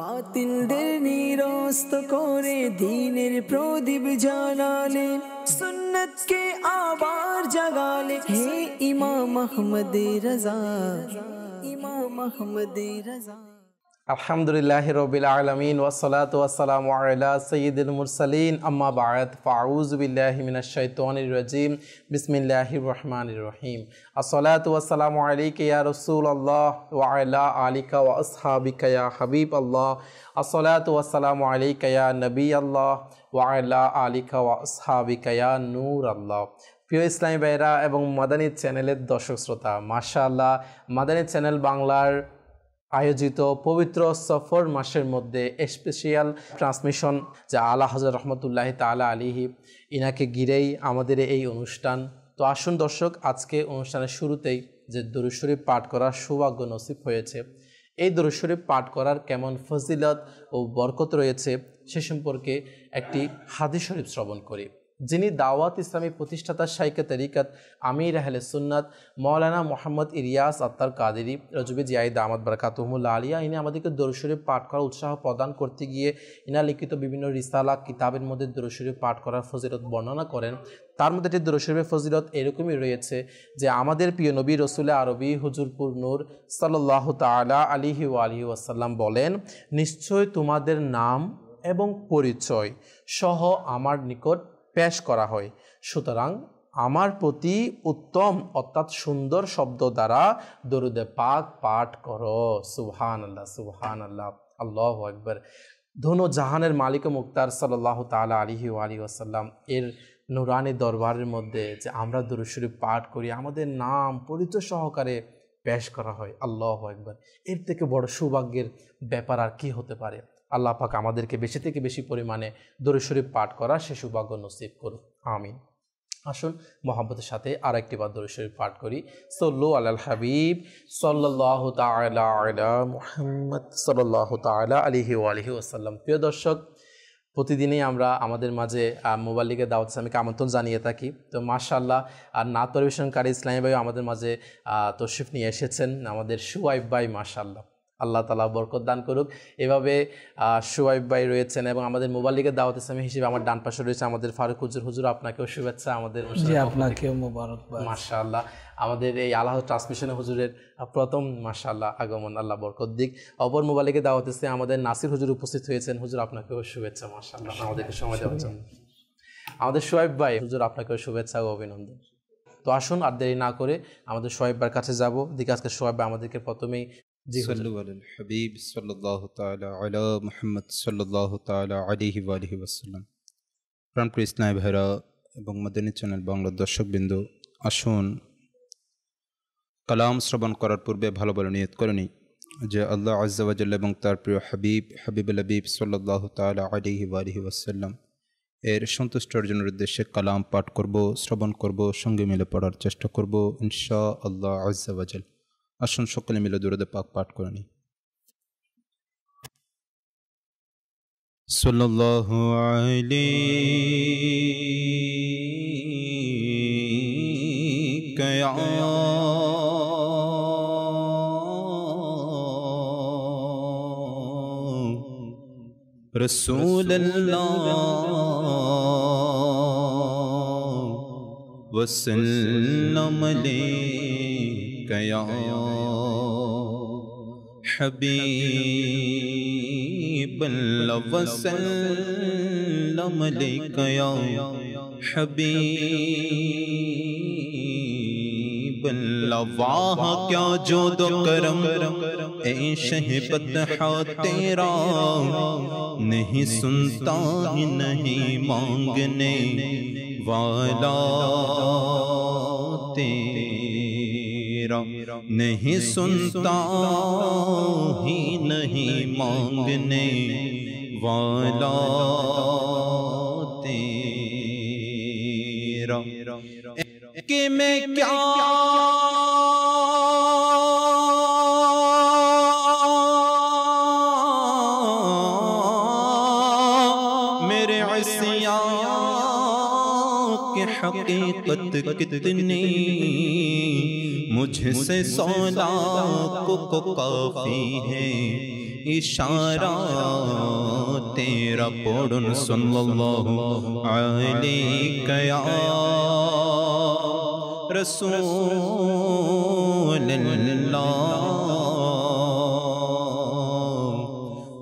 বাতিলদের নিরস্ত করে দ্বীনের প্রদীপ জ্বালালে, সুন্নতকে আবার জাগালে, হে ইমাম আহমদ রাজা, ইমাম আহমদ রাজা। আলহামদুলিল্লাহি রাব্বিল আলামিন ওয়াসসালাতু ওয়াসসালামু আলা সাইয়্যিদিল মুরসালিন আম্মা বা'দ ফাউযু বিল্লাহি মিনাশ শাইতানির রাজীম বিসমিল্লাহির রহমানির রহিম। আসসালাতু ওয়াসসালামু আলাইকা ইয়া রাসূলুল্লাহ ওয়া আলা আলিকা ওয়া আসহাবিকা ইয়া হাবিবাল্লাহ। আসসালাতু ওয়াসসালামু আলাইকা ইয়া নবিয়াল্লাহ ওয়া আলা আলিকা ওয়া আসহাবিকা ইয়া নূরাল্লাহ। প্রিয় ইসলামী ভাইরা এবং মাদানী চ্যানেলের দর্শক শ্রোতা, মাশাআল্লাহ মাদানী চ্যানেল বাংলার আয়োজিত পবিত্র সফর মাসের মধ্যে স্পেশাল ট্রান্সমিশন, যা আলা হযরত রহমতুল্লাহি তাআলা আলাইহি ইনাকে ঘিরেই আমাদের এই অনুষ্ঠান। তো আসুন দর্শক, আজকে অনুষ্ঠানের শুরুতেই যে দরুদ শরীফ পাঠ করার সৌভাগ্য নসিব হয়েছে, এই দরুদ শরীফ পাঠ করার কেমন ফজিলত ও বরকত রয়েছে সে সম্পর্কে একটি হাদিস শরীফ শ্রবণ করি। যিনি দাওয়াত ইসলামী প্রতিষ্ঠাতা শাইখে তরিকত আমির আহলে সুন্নাত মাওলানা মোহাম্মদ ইলিয়াস আত্তার কাদেরী রজবি জিয়াই দামাত বারাকাতুহুল্লাহ আলিয়া, ইনি আমাদেরকে দরুদ শরীফ পাঠ করার উৎসাহ প্রদান করতে গিয়ে ইনা লিখিত বিভিন্ন রিসালা কিতাবের মধ্যে দরুদ শরীফ পাঠ করার ফজিলত বর্ণনা করেন। তার মধ্যে একটি দরুদ শরীফের ফজিলত এরকমই রয়েছে যে আমাদের প্রিয় নবী রসুল আরবি হুজুরপুর নূর সাল্লাল্লাহু তাআলা আলাইহি ওয়া আলিহি ওয়াসাল্লাম বলেন, নিশ্চয় তোমাদের নাম এবং পরিচয় সহ আমার নিকট পেশ করা হয়, সুতরাং আমার প্রতি উত্তম অর্থাৎ সুন্দর শব্দ দ্বারা দরুদে পাক পাঠ করো। সুবহানাল্লাহ, সুবহানাল্লাহ, আল্লাহু আকবার। ধন্য জাহানের মালিক ও মুক্তার সাল্লাল্লাহু তাআলা আলাইহি ওয়া আলিহি ওয়াসাল্লাম এর নুরানি দরবারের মধ্যে যে আমরা দরুদ শরীফ পাঠ করি, আমাদের নাম পরিচয় সহকারে পেশ করা হয়, আল্লাহু আকবার। এর থেকে বড় সৌভাগ্যের ব্যাপার আর কি হতে পারে? আল্লাহ পাক আমাদেরকে বেশি থেকে বেশি পরিমাণে দরুদ শরীফ পাঠ করা সে সৌভাগ্য নসিব করুন, আমিন। আসুন মহব্বতের সাথে আর একটি বার দরুদ শরীফ পাঠ করি। সাল্লু আলাল হাবিব সাল্লাল্লাহু তাআলা আলা মুহাম্মদ সাল্লাল্লাহু তাআলা আলাইহি ওয়া আলিহি ওয়াসাল্লাম। প্রিয় দর্শক, প্রতিদিনই আমরা আমাদের মাঝে মোবাইল লিগে দাওয়াত ইসলামীকে আমন্ত্রণ জানিয়ে থাকি। তো মাশাআল্লাহ আর নাত পরিবেশনকারী ইসলামী ভাই আমাদের মাঝে তশরিফ নিয়ে এসেছেন, আমাদের শুয়াইব ভাই। মাশাআল্লাহ, আল্লাহ তাআলা বরকত দান করুক। এভাবে শুয়াইব ভাই রয়েছেন এবং আমাদের মোবাইল লিগের দাওয়াত ইসলামী হিসেবে আমার ডান পাশে রয়েছে আমাদের ফারুক হুজুর। হুজুর আপনাকেও শুভেচ্ছা আমাদের। জি, আপনাকেও মোবারকবাদ। মাশাআল্লাহ, আমাদের এই আল্লাহ ট্রান্সমিশনে হুজুরের প্রথম মাশাআল্লাহ আগমন, আল্লাহ বরকত দিক। অপর মোবাইল লিগের দাওয়াত ইসলামী আমাদের নাসির হুজুর উপস্থিত হয়েছেন। হুজুর আপনাকেও শুভেচ্ছা মাশাআল্লাহ আমাদেরকে সময় দেওয়ার জন্য। আমাদের শুয়াইব ভাই, হুজুর আপনাকেও শুভেচ্ছা ও অভিনন্দন। তো আসুন আর দেরি না করে আমাদের শুয়াইব ভাইয়ের কাছে যাব। দিকে আজকে শুয়াইব ভাই আমাদেরকে প্রথমেই সাল্লু আলাল হাবিব সাল্লাল্লাহু তাআলা আলা মুহাম্মদ সাল্লাল্লাহু তাআলা আলাইহি ওয়া আলিহি ওয়াসাল্লাম। প্রাণপ্রিয় ইসলামী ভাইরা এবং মাদানী চ্যানেল বাংলার দর্শকবৃন্দ, আসুন কালাম শ্রবণ করার পূর্বে ভালো বলে নিয়ত করে নিই যে আল্লাহ আজ্জা ওয়া জাল্লা এবং তার প্রিয় হাবিবুল হাবিব সাল্লাল্লাহু তাআলা আলাইহি ওয়া আলিহি ওয়াসাল্লাম এর সন্তুষ্ট অর্জনের উদ্দেশ্যে কালাম পাঠ করব, শ্রবণ করব, সঙ্গে মিলে পড়ার চেষ্টা করব ইনশাআল্লাহ আজ্জা ওয়া জাল্লা। আসুন সকলে মিলে দুরূদ পাক পাঠ করে নিই। সাল্লাল্লাহু আলাইকা ইয়া রাসূলুল্লাহ ওয়া সাল্লাম আলাইকা ইয়া হাবিবাল্লাহ ওয়া সাল্লাম আলাইকা ইয়া হাবিবাল্লাহ। वाह क्या जोदो करम ए शहबत हा तेरा, नहीं सुनता ही नहीं मांगने वाला तेरा, नहीं सुनता ही नहीं मांगने वाला तेरा। कि मैं क्या मेरे इस्यां की हकीकत कितनी, मुझसे 100 लाख को काफी है ইশারা তেরা পড়ুন সাল্লাল্লাহু আলাইকা ইয়া রাসূলুল্লাহ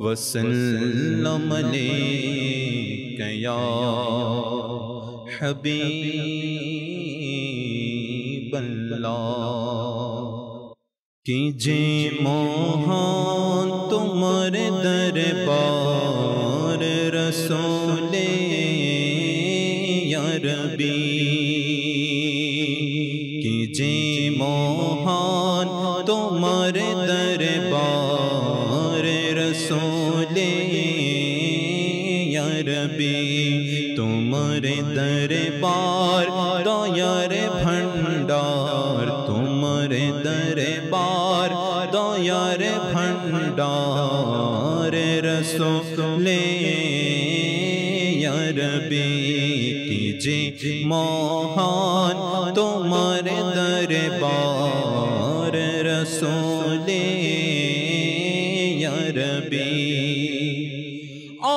ওয়াসাল্লাম আলাইকা ইয়া হাবিবাল্লাহ কি যে মহান তোমার দরবার রসূলে ইয়া রবি কি যে মহান তোমার দরবার রসূলে ইয়া রবি তোমার দরবার দয়ার ভণ্ডার তোমার দরবার দয়ার ভণ্ডার রসূলে ইয়া রবি কি যে মহান তোমার দরবার রসূলে ইয়া রবি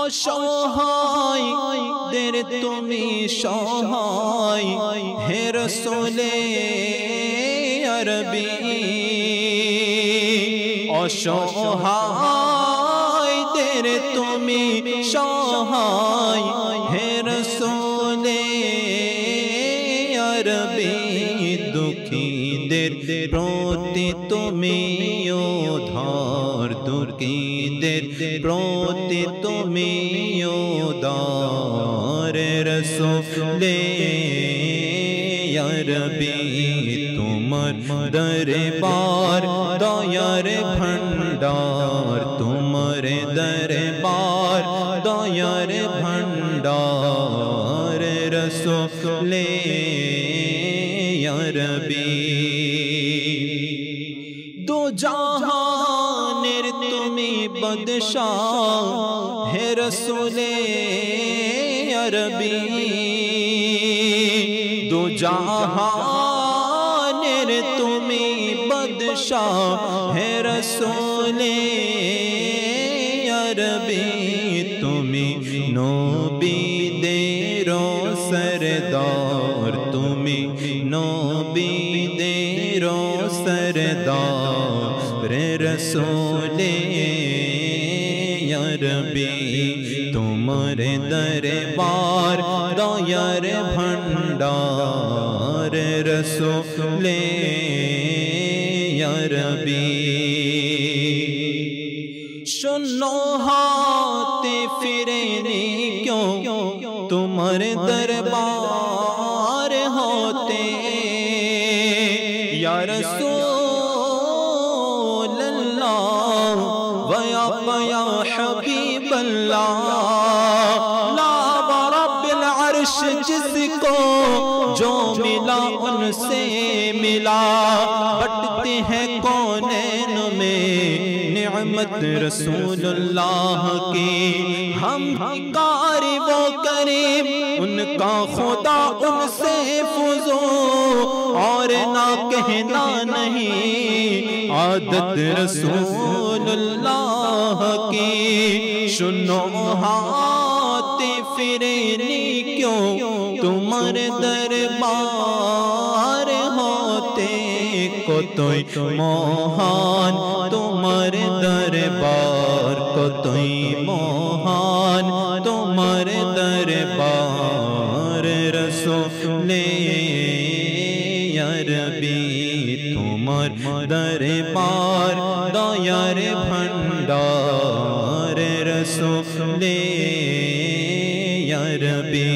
অসহায় দের তুমি সহায় হে রসূলে ইয়া রবি অসহায় দের তুমি সহায় হে রসূলে ইয়া রবি দুঃখীদের প্রতি তুমি উদার দুঃখীদের প্রতি তুমি উদার রসূলে ইয়া রবি তোমার দরবার দয়ার ভণ্ডার তোমার দরবার দয়ার ভণ্ডার রসূলে ইয়া রবি দো জাহানের তুমি বাদশাহ হে রসূলে ইয়া রবি দো জাহানের তুমি বাদশাহ হে রসূলে ইয়া রবি তুমি নবীদের সরদার তুমি নবীদের সরদার রসূলে ইয়া রবি তোমার দরবার দয়ার ভণ্ডার রসূলে ইয়া রবি सुनो हाथे फिरने क्यों तुम्हारे दरबार होते या रसूल अल्लाह वया या हबीब अल्लाह ला रब्बिल अर्श जिसको जो मिला उनसे मिला बटते हैं कौनैन में निअमत रसूलुल्लाह की हम कार वो करीम उनका खुदा उनसे फुजो और ना कहना नहीं आदत रसूलुल्लाह की सुनो हाथे फिरनी क्यों तुम्हारे दरबार होते को तोय मोहान तुम्हारे दरबार को तोय मोहान तुम्हारे दरबार रसूले या रबी तुम्हार दरबार दयार भंडार रसूले या रबी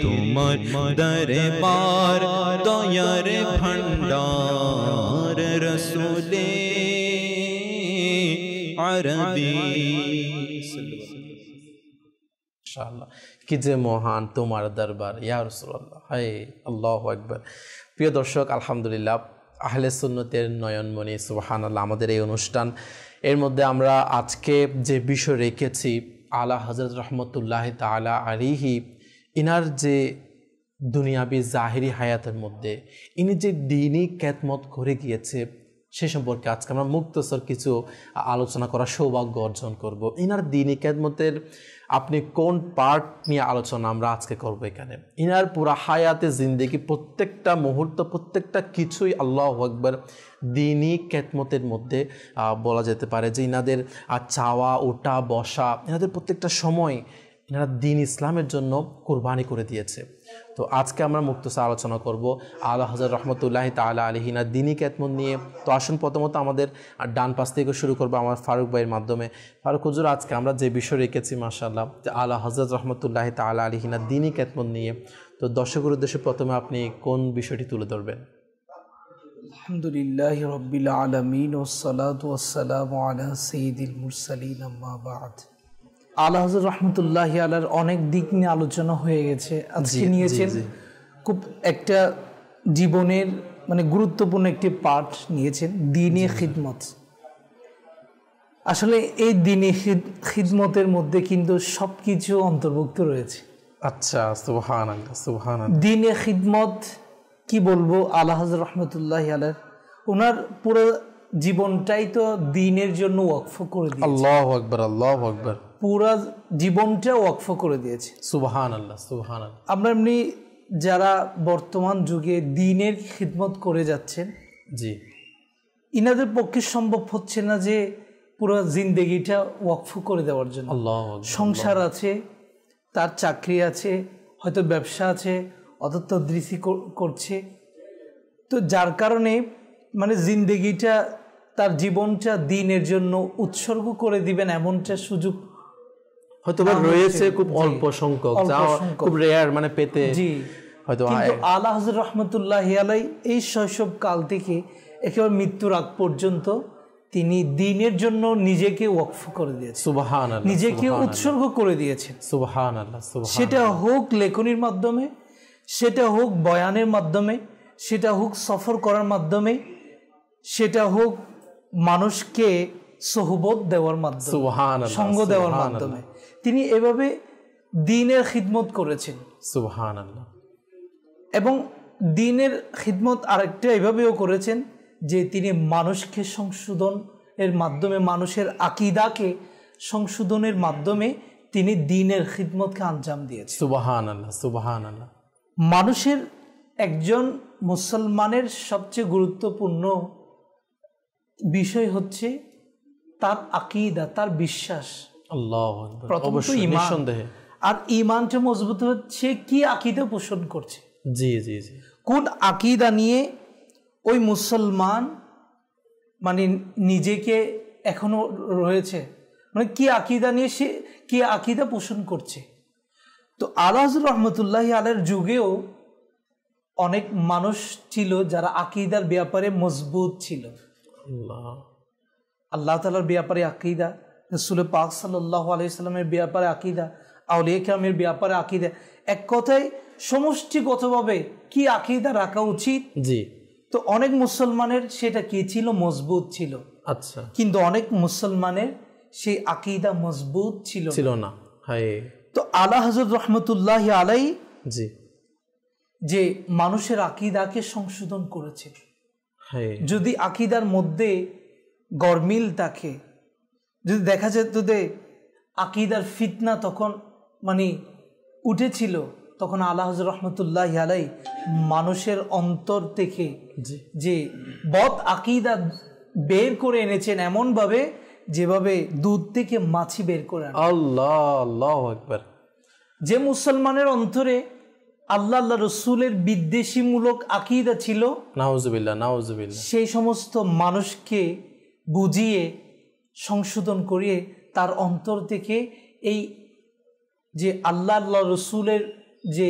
तुम्हार दरबार दयार भंडार रसूले আরবি ইনশাআল্লাহ কি যে মহান তোমার দরবার ইয়া রাসূলুল্লাহ হায় আল্লাহু আকবার। প্রিয় দর্শক, আলহামদুলিল্লাহ আহলে সুন্নতের নয়নমণি সুবহানাল্লাহ আমাদের এই অনুষ্ঠান এর মধ্যে আমরা আজকে যে বিষয় রেখেছি আলা হযরত রাহমাতুল্লাহি তাআলা আলাইহি ইনার যে দুনিয়াবি জাহিরি হায়াতের মধ্যে ইনি যে দ্বীনি খেদমত করে গিয়েছে সে সম্পর্কে আজকে আমরা মুক্তসর কিছু আলোচনা করার সৌভাগ্য অর্জন করব। ইনার দ্বীনি খেদমতের আপনি কোন পার্ট নিয়ে আলোচনা আমরা আজকে করব এখানে? ইনার পুরা হায়াতে জিন্দেগি প্রত্যেকটা মুহূর্ত প্রত্যেকটা কিছুই আল্লাহু আকবার দ্বীনি খেদমতের মধ্যে বলা যেতে পারে যে ইনাদের চাওয়া ওঠা বসা ইনাদের প্রত্যেকটা সময় এনারা দ্বীন ইসলামের জন্য কুরবানি করে দিয়েছে। তো আজকে আমরা মুক্তসর আলোচনা করব আলা হযরত রহমতুল্লাহি তাআলা আলাইহি না দ্বীনি খেদমত নিয়ে। তো আসুন প্রথমত আমাদের ডান পাশ থেকে শুরু করবো আমার ফারুক ভাইয়ের মাধ্যমে। ফারুক হুজুর, আজকে আমরা যে বিষয় রেখেছি মাশাআল্লাহ যে আলা হযরত রহমতুল্লাহি তাআলা আলাইহি না দ্বীনি খেদমত নিয়ে, তো দর্শকের উদ্দেশ্যে প্রথমে আপনি কোন বিষয়টি তুলে ধরবেন? আলহামদুলিল্লাহি রাব্বিল আলামিন ওয়াসসালাতু ওয়াসসালামু আলা সাইয়্যিদিল মুরসালিন আম্মা বা'দ। আলা হযরত রাহমাতুল্লাহি আলাইহির অনেক দিক নিয়ে আলোচনা হয়ে গেছে। আজকে নিয়েছেন খুব একটা জীবনের মানে গুরুত্বপূর্ণ একটি পাঠ নিয়েছেন, দ্বীনি খিদমত। আসলে এই দ্বীনি খিদমতের মধ্যে কিন্তু সবকিছু অন্তর্ভুক্ত রয়েছে। আচ্ছা, সুবহানাল্লাহ সুবহানাল্লাহ। দ্বীনি খিদমত কি বলবো, আলা হযরত রাহমাতুল্লাহি আলাইহি ওনার পুরো জীবনটাই তো দ্বীনের জন্য ওয়াকফ করে দিয়েছে। আল্লাহু আকবার আল্লাহু আকবার। পুরা জীবনটা ওয়াকফ করে দিয়েছে। সুবহানাল্লাহ সুবহানাল্লাহ। আমরা এমনি যারা বর্তমান যুগে দ্বীনের খিদমত করে যাচ্ছেন, জি, ইনাদের পক্ষে সম্ভব হচ্ছে না যে পুরো জিন্দেগিটা ওয়াকফ করে দেওয়ার জন্য। আল্লাহু আকবার। সংসার আছে, তার চাকরি আছে, হয়তো ব্যবসা আছে, অত তদরিসি করছে, তো যার কারণে মানে জিন্দেগিটা তার জীবনটা দ্বীনের জন্য উৎসর্গ করে দিবেন এমনটা সুযোগ হয়তো রয়েছে খুব অল্প সংখ্যক, খুব রেয়ার মানে পেতে। জি, হয়তো কিন্তু আলা হযরত রাহমাতুল্লাহি আলাইহি এই শৈশব কাল থেকে একেবারে মৃত্যুর আগ পর্যন্ত তিনি দ্বীনের জন্য নিজেকে ওয়াকফ করে দিয়েছেন, সুবহানাল্লাহ, নিজেকে উৎসর্গ করে দিয়েছেন। সুবহানাল্লাহ সুবহানাল্লাহ। সেটা হোক লেখনির মাধ্যমে, সেটা হোক বয়ানের মাধ্যমে, সেটা হোক সফর করার মাধ্যমে, সেটা হোক মানুষকে সোহবত দেওয়ার মাধ্যমে, সুবহানাল্লাহ, সঙ্গ দেওয়ার মাধ্যমে তিনি এভাবে দ্বীনের খিদমত করেছেন। সুবহানাল্লাহ। এবং দ্বীনের খিদমত আরেকটা এভাবেও করেছেন যে তিনি মানুষকে সংশোধনের মাধ্যমে, মানুষের আকীদাকে সংশোধনের মাধ্যমে তিনি দ্বীনের খিদমতকে আঞ্জাম দিয়েছেন। সুবহানাল্লাহ সুবহানাল্লাহ। মানুষের একজন মুসলমানের সবচেয়ে গুরুত্বপূর্ণ বিষয় হচ্ছে তার আকীদা, তার বিশ্বাস। আল্লাহু আকবার। প্রথমত ঈমান, আর ঈমানটা মজবুত হচ্ছে কি আকীদা পোষণ করছে। জি জি জি। কোন আকীদা নিয়ে ওই মুসলমান মানে নিজেকে এখনো রয়েছে, মানে কি আকীদা নিয়ে সে কি আকীদা পোষণ করছে। তো আলা হযরত রহমতুল্লাহি আলাইহির যুগেও অনেক মানুষ ছিল যারা আকীদার ব্যাপারে মজবুত ছিল। আল্লাহ তাআলার ব্যাপারে আকীদা, রাসূল পাক সাল্লাল্লাহু আলাইহি সাল্লামের ব্যাপারে আকীদা, আউলিয়া কিরামের ব্যাপারে আকীদা, এক কথায় সমষ্টিগতভাবে কি আকীদা রাখা উচিত। জি। তো অনেক মুসলমানের সেটা কি ছিল, মজবুত ছিল। আচ্ছা। কিন্তু অনেক মুসলমানের সেই আকীদা মজবুত ছিল না। হায়। তো আলা হযরত রাহমাতুল্লাহি আলাইহি জি যে মানুষের আকীদাকে সংশোধন করেছে। হায়। যদি আকীদার মধ্যে গরমিল থাকে, যদি দেখা যেত যে আকীদার ফিতনা তখন মানে উঠেছিল, তখন আলা হযরত রাহমাতুল্লাহি আলাইহি মানুষের অন্তর থেকে যে বদ আকীদা বের করে এনেছেন এমন ভাবে যেভাবে দুধ থেকে মাছি বের করে আনে। আল্লাহ, আল্লাহু আকবার। যে মুসলমানের অন্তরে আল্লাহ আল্লাহ রসুলের বিদ্বেষীমূলক আকীদা ছিল, নাউজুবিল্লাহ নাউজুবিল্লাহ, সেই সমস্ত মানুষকে বুঝিয়ে সংশোধন করিয়ে তার অন্তর থেকে এই যে আল্লাহ আল্লাহ রসুলের যে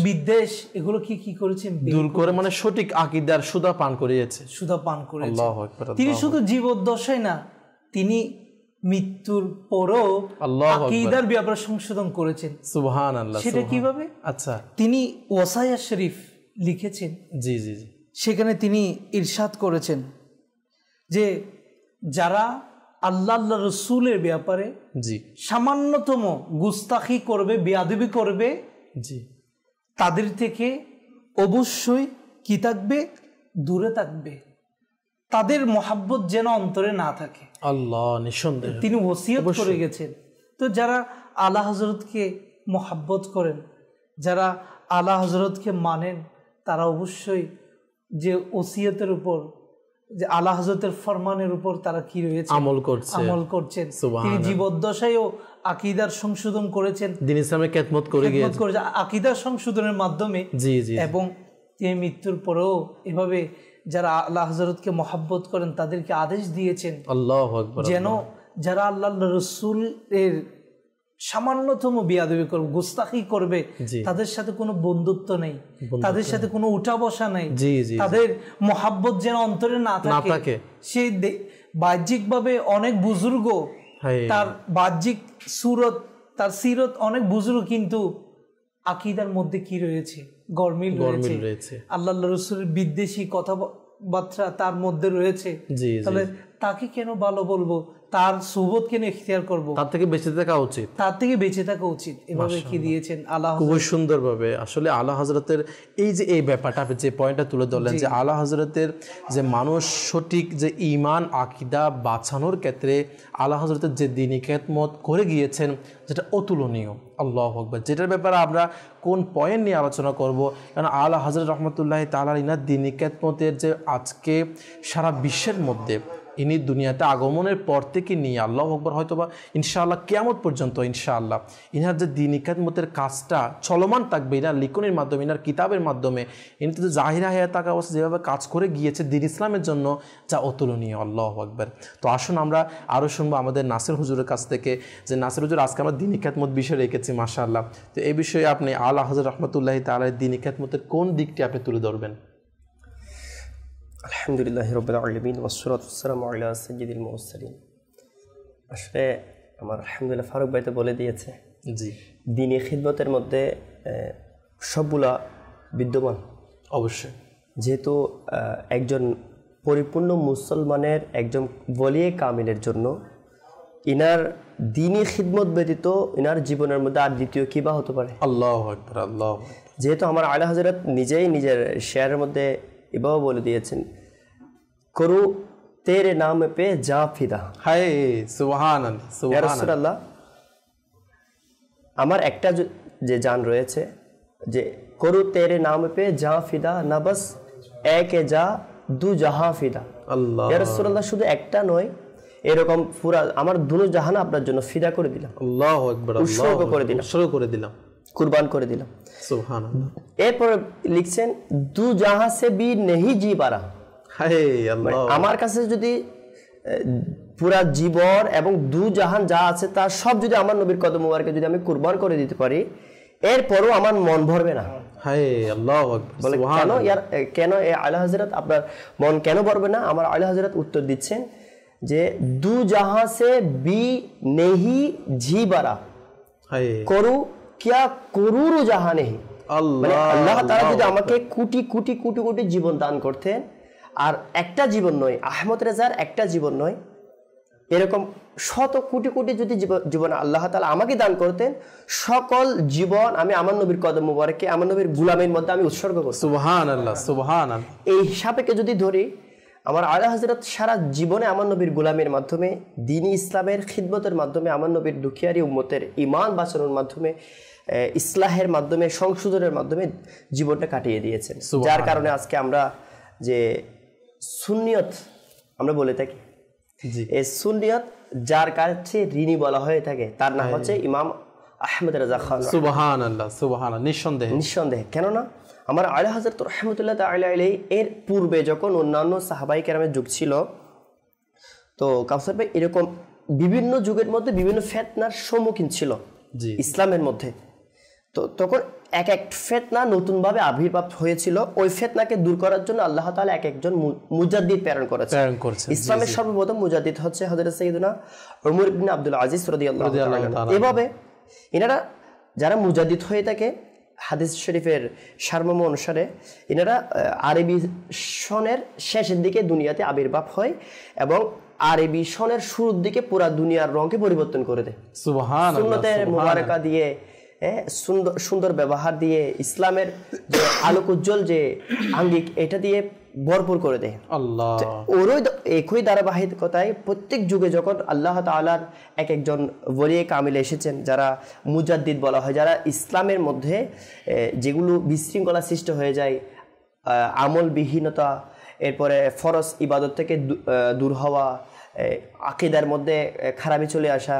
বিদ্বেষ এগুলো কি করেছেন দূর করে, মানে সঠিক আকীদার সুধা পান করিয়েছে, সুধা পান করেছে। আল্লাহু আকবার। তিনি শুধু জীবদ্দশায় না, তিনি মৃত্যুর পরও আকীদার ব্যাপারে সংশোধন করেছেন। সুবহানাল্লাহ। সেটা কিভাবে? আচ্ছা, তিনি ওয়াসায়া শরীফ লিখেছেন। জি জি জি। সেখানে তিনি ইরশাদ করেছেন যে যারা আল্লাহ আল্লাহ রসুলের ব্যাপারে জি সামান্যতম গুস্তাখি করবে, বেয়াদবি করবে, জি, তাদের থেকে অবশ্যই কি থাকবে, দূরে থাকবে। তাদের মহাব্বত যেন অন্তরে না থাকে। আল্লাহ নিঃসন্দেহ তিনি ওসিয়ত করে গেছেন। তো যারা আলা হযরতকে মহাব্বত করেন, যারা আলা হযরতকে মানেন, তারা অবশ্যই যে ওসিয়তের উপর, যে আলা হযরতের ফরমানের উপর তারা কি রয়েছে, আমল করছেন। তিনি জীবদ্দশায়ও আকীদার সংশোধন করেছেন, দ্বীন ইসলামের খেদমত করে গিয়েছেন আকীদার সংশোধনের মাধ্যমে। এবং তিনি মৃত্যুর পরেও এভাবে যারা আল্লাহ হযরতকে মহাব্বত করেন তাদেরকে আদেশ দিয়েছেন আল্লাহু আকবার, যেন যারা আল্লাহ রাসূলের সামান্যতম বেয়াদবি করবে, গোস্তাখি করবে, তাদের সাথে কোনো বন্ধুত্ব নেই, তাদের সাথে কোনো উঠা বসা নেই, তাদের মহাব্বত যেন অন্তরে না থাকে। সেই বাহ্যিকভাবে অনেক বুজুর্গ, তার বাহ্যিক সুরত, তার সিরত অনেক বুজুর্গ, কিন্তু আকীদার মধ্যে কি রয়েছে? গরমিল রয়েছে। আল্লাহ রাসূলের বিদ্বেষী কথাবার্তা তার মধ্যে রয়েছে। তাহলে তাকে কেন ভালো বলবো? তার সুবত কেন ইখতিয়ার করব? তার থেকে বেঁচে থাকা উচিত। এভাবে কি দিয়েছেন আল্লাহ খুব সুন্দরভাবে। আসলে আলা হযরতের এই যে এই ব্যাপারটা, যে পয়েন্টটা তুলে ধরলেন, যে আলা হযরতের যে মানুষ সঠিক যে ঈমান আকীদা বাঁচানোর ক্ষেত্রে আলা হযরতের যে দ্বীনি খেদমত করে গিয়েছেন, যেটা অতুলনীয়। আল্লাহু আকবার। যেটার ব্যাপারে আমরা কোন পয়েন্ট নিয়ে আলোচনা করব, কারণ আলা হযরত রাহমাতুল্লাহি তাআলা ইনার দ্বীনি খেদমতের যে আজকে সারা বিশ্বের মধ্যে ইনি দুনিয়াতে আগমনের পর থেকে নিয়ে আল্লাহু আকবার হয়তোবা ইনশাআল্লাহ কিয়ামত পর্যন্ত ইনশাআল্লাহ ইনার যে দ্বীনি খেদমতের কাজটা চলমান থাকবে, ইনার লিখনের মাধ্যমে, ইনার কিতাবের মাধ্যমে। ইনি তো জাহিরা হায়াত থাকা অবস্থা যেভাবে কাজ করে গিয়েছে দ্বীন ইসলামের জন্য, যা অতুলনীয়। আল্লাহু আকবার। তো আসুন আমরা আরও শুনবো আমাদের নাসির হুজুরের কাছ থেকে, যে নাসির হুজুর আজকে আমরা দ্বীনি খেদমত বিষয় রেখেছি মাশাআল্লাহ। তো এই বিষয়ে আপনি আলা হযরত রাহমাতুল্লাহি তাআলার দ্বীনি খেদমতের কোন দিকটি আপনি তুলে ধরবেন? আলহামদুলিল্লাহি রাব্বিল আলামিন ওয়াসসালাতু ওয়াসসালামু আলা সাইয়্যিদিল মুরসালিন। আসলে আমার আলহামদুলিল্লাহ ফারুক ভাই তো বলে দিয়েছে, দ্বীনি খিদমতের মধ্যে সবগুলা বিদ্যমান। অবশ্যই, যেহেতু একজন পরিপূর্ণ মুসলমানের, একজন ওয়ালিয়ে কামিলের জন্য ইনার দ্বীনি খিদমত ব্যতীত ইনার জীবনের মধ্যে আর দ্বিতীয় কি বা হতে পারে? আল্লাহু আকবার, আল্লাহু আকবার। যেহেতু আমার আলা হযরত নিজেই নিজের শেয়ারের মধ্যে এভাবে বলে দিয়েছেন, করু তেরে নাম পে যা ফিদা। হায় সুবহানাল্লাহ, ইয়া রাসূলুল্লাহ, আমার একটা যে জান রয়েছে, যে করু তেরে নাম পে যা ফিদা, না বাস এক যা দু জাহাঁ ফিদা। আল্লাহ, ইয়া রাসূলুল্লাহ, শুধু একটা নয়, এরকম পুরা আমার দুনো জাহান আপনার জন্য ফিদা করে দিলাম। আল্লাহু আকবার, উৎসর্গ করে দিলাম, কুরবান করে দিলাম। সুবহানাল্লাহ। এরপর লিখছেন, দু জাহাঁ সে বি নেহি জি পারা। হায় আল্লাহ, আমার কাছে যদি পুরা জীবন এবং দু জাহান যা আছে তার সব যদি আমার নবীর কদম মুবারকে যদি আমি কুরবান করে দিতে পারি, এরপরও আমার মন ভরবে না। হায় আল্লাহু আকবার, বলে কেন এ আলা হযরত আপনার মন কেন ভরবে না? আমার আলা হযরত উত্তর দিচ্ছেন যে দু জাহাঁ সে বি নেহি জি বারা, করু কিয়া করুরু জাহাঁ নেহি। আল্লাহ তাআলা যদি আমাকে কোটি কোটি কোটি কোটি জীবন দান করতেন, আর একটা জীবন নয়, আহমদ রেজার একটা জীবন নয়, এরকম শত কোটি কোটি যদি জীবন আল্লাহ তাআলা আমাকে দান করতেন, সকল জীবন আমি আমার নবীর কদম মুবারকে, আমার নবীর গুলামের মধ্যে আমি উৎসর্গ করব। সুবহানাল্লাহ, সুবহানাল্লাহ। এই হিসাবকে যদি ধরি, আমার আলা হযরত সারা জীবনে আমার নবীর গুলামের মাধ্যমে, দ্বীনি ইসলামের খিদমতের মাধ্যমে, আমার নবীর দুখিয়ারি উম্মতের ঈমান বাঁচানোর মাধ্যমে, ইসলাহের মাধ্যমে, সংশোধনের মাধ্যমে জীবনটা কাটিয়ে দিয়েছেন। যার কারণে আজকে আমরা যে সুন্নিয়ত আমরা বলে থাকি, এই সুন্নিয়ত যার কাছে ঋণী বলা হয়ে থাকে, তার নাম হচ্ছে ইমাম আহমদ রেজা খান। সুবহানাল্লাহ, সুবহানাল্লাহ। নিঃসন্দেহে, কেননা আমার আলা হযরত রাহমাতুল্লাহ তাআলা আলাইহি এর পূর্বে যখন অন্যান্য সাহাবায়ে কেরামের যুগ ছিল, তো কাউসার ভাই এরকম বিভিন্ন যুগের মধ্যে বিভিন্ন ফিতনার সম্মুখীন ছিল ইসলামের মধ্যে। তো তখন এক এক ফিতনা নতুনভাবে আবির্ভাব হয়েছিল। ওই ফিতনাকে দূর করার জন্য আল্লাহ তাআলা এক একজন মুজাদ্দিদ প্রেরণ করেছেন। ইসলামের সর্বপ্রথম মুজাদ্দিদ হচ্ছে হযরত সাইয়্যিদুনা ওমর ইবনে আব্দুল আজিজ রাদিয়াল্লাহু তাআলা। এভাবে এনারা যারা মুজাদ্দিদ হয়ে থাকে, হাদিস শরীফের সারমর্ম অনুসারে এনারা আরবি সনের শেষের দিকে দুনিয়াতে আবির্ভাব হয় এবং আরবি সনের শুরুর দিকে পুরা দুনিয়ার রঙকে পরিবর্তন করে দেয়। সুবহানাল্লাহ। সুন্নতের মুবারাকা দিয়ে, সুন্দর ব্যবহার দিয়ে, ইসলামের যে আলোক উজ্জ্বল যে আঙ্গিক, এটা দিয়ে ভরপুর করে দেয়। আল্লাহ। ওরই একই ধারাবাহিকতায় প্রত্যেক যুগে যখন আল্লাহ তাআলার এক একজন ওলি কামিল এসেছেন, যারা মুজাদ্দিদ বলা হয়, যারা ইসলামের মধ্যে যেগুলো বিশৃঙ্খলা সৃষ্টি হয়ে যায়, আমলবিহীনতা, এরপরে ফরজ ইবাদত থেকে দূর হওয়া, আকিদার মধ্যে খারাপি চলে আসা,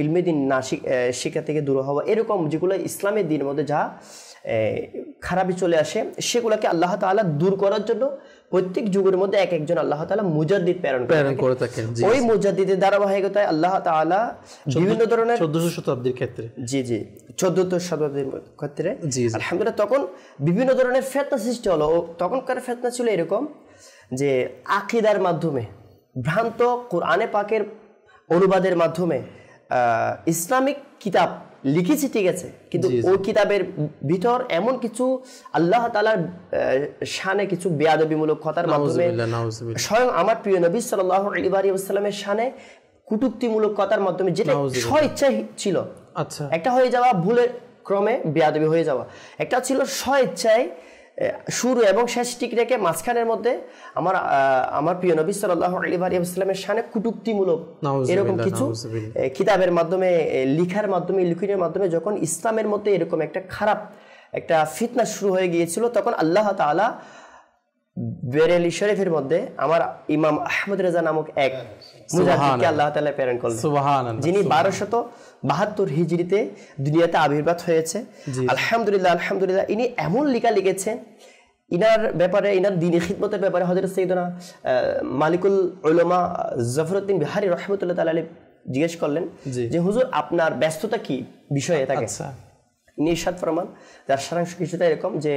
ইলমে দিন না শিক্ষা থেকে দূর হওয়া, এরকম যেগুলো ইসলামের দিনের মধ্যে যা খারাপি চলে আসে সেগুলোকে আল্লাহ তাআলা দূর করার জন্য প্রত্যেক যুগের মধ্যে এক একজন আল্লাহ তাআলা মুজাদ্দিদ প্রেরণ করে থাকেন। ওই মুজাদ্দিদের ধারাবাহিকতায় আল্লাহ তাআলা বিভিন্ন ধরনের 1400 শতাব্দীর ক্ষেত্রে, জি 1400 শতাব্দীর ক্ষেত্রে আলহামদুলিল্লাহ তখন বিভিন্ন ধরনের ফিতনা সৃষ্টি হলো। তখনকার ফিতনা ছিল এরকম যে আকীদার মাধ্যমে, ভ্রান্ত কোরআনে পাকের অনুবাদের মাধ্যমে ইসলামিক কিতাব লিখেছি, ঠিক আছে, কিন্তু ওই কিতাবের ভিতর এমন কিছু আল্লাহ তাআলার শানে কিছু বেয়াদবিমূলক কথার মাধ্যমে, স্বয়ং আমার প্রিয় নবী সাল্লাল্লাহু আলাইহি ওয়াসাল্লামের শানে কটূক্তিমূলক কথার মাধ্যমে, যেটা স্বইচ্ছায় ছিল। আচ্ছা, একটা হয়ে যাওয়া ভুলের ক্রমে বেয়াদবি হয়ে যাওয়া, একটা ছিল স্বইচ্ছায় শুরু এবং শেষ ঠিক রেখে মাঝখানের মধ্যে আমার প্রিয় নবী সাল্লাল্লাহু আলাইহি ওয়াসাল্লামের শানে কটূক্তিমূলক এরকম কিছু কিতাবের মাধ্যমে, লিখার মাধ্যমে, লিখনের মাধ্যমে যখন ইসলামের মধ্যে এরকম একটা খারাপ একটা ফিতনা শুরু হয়ে গিয়েছিল, তখন আল্লাহ তাআলা বেরেলি শরীফের মধ্যে আমার ইমাম আহমদ রেজা নামক এক মুজাদ্দিদকে আল্লাহ তাআলা প্রেরণ করলেন, সুবহানাল্লাহ, যিনি 1272 হিজরিতে দুনিয়াতে আবির্ভাব হয়েছে। আলহামদুলিল্লাহ, আলহামদুলিল্লাহ, ইনি এমন লেখা লিখেছেন, ইনার ব্যাপারে, ইনার দ্বীনি খিদমতের ব্যাপারে হযরত সাইয়েদনা মালিকুল উলামা জাফরউদ্দিন বিহারী রাহমাতুল্লাহ তাআলা আলাইহি জিজ্ঞেস করলেন যে হুজুর আপনার ব্যস্ততা কি বিষয়ে থাকে? ইনি ইরশাদ ফরমান, যার সারাংশ কিছুটা এরকম যে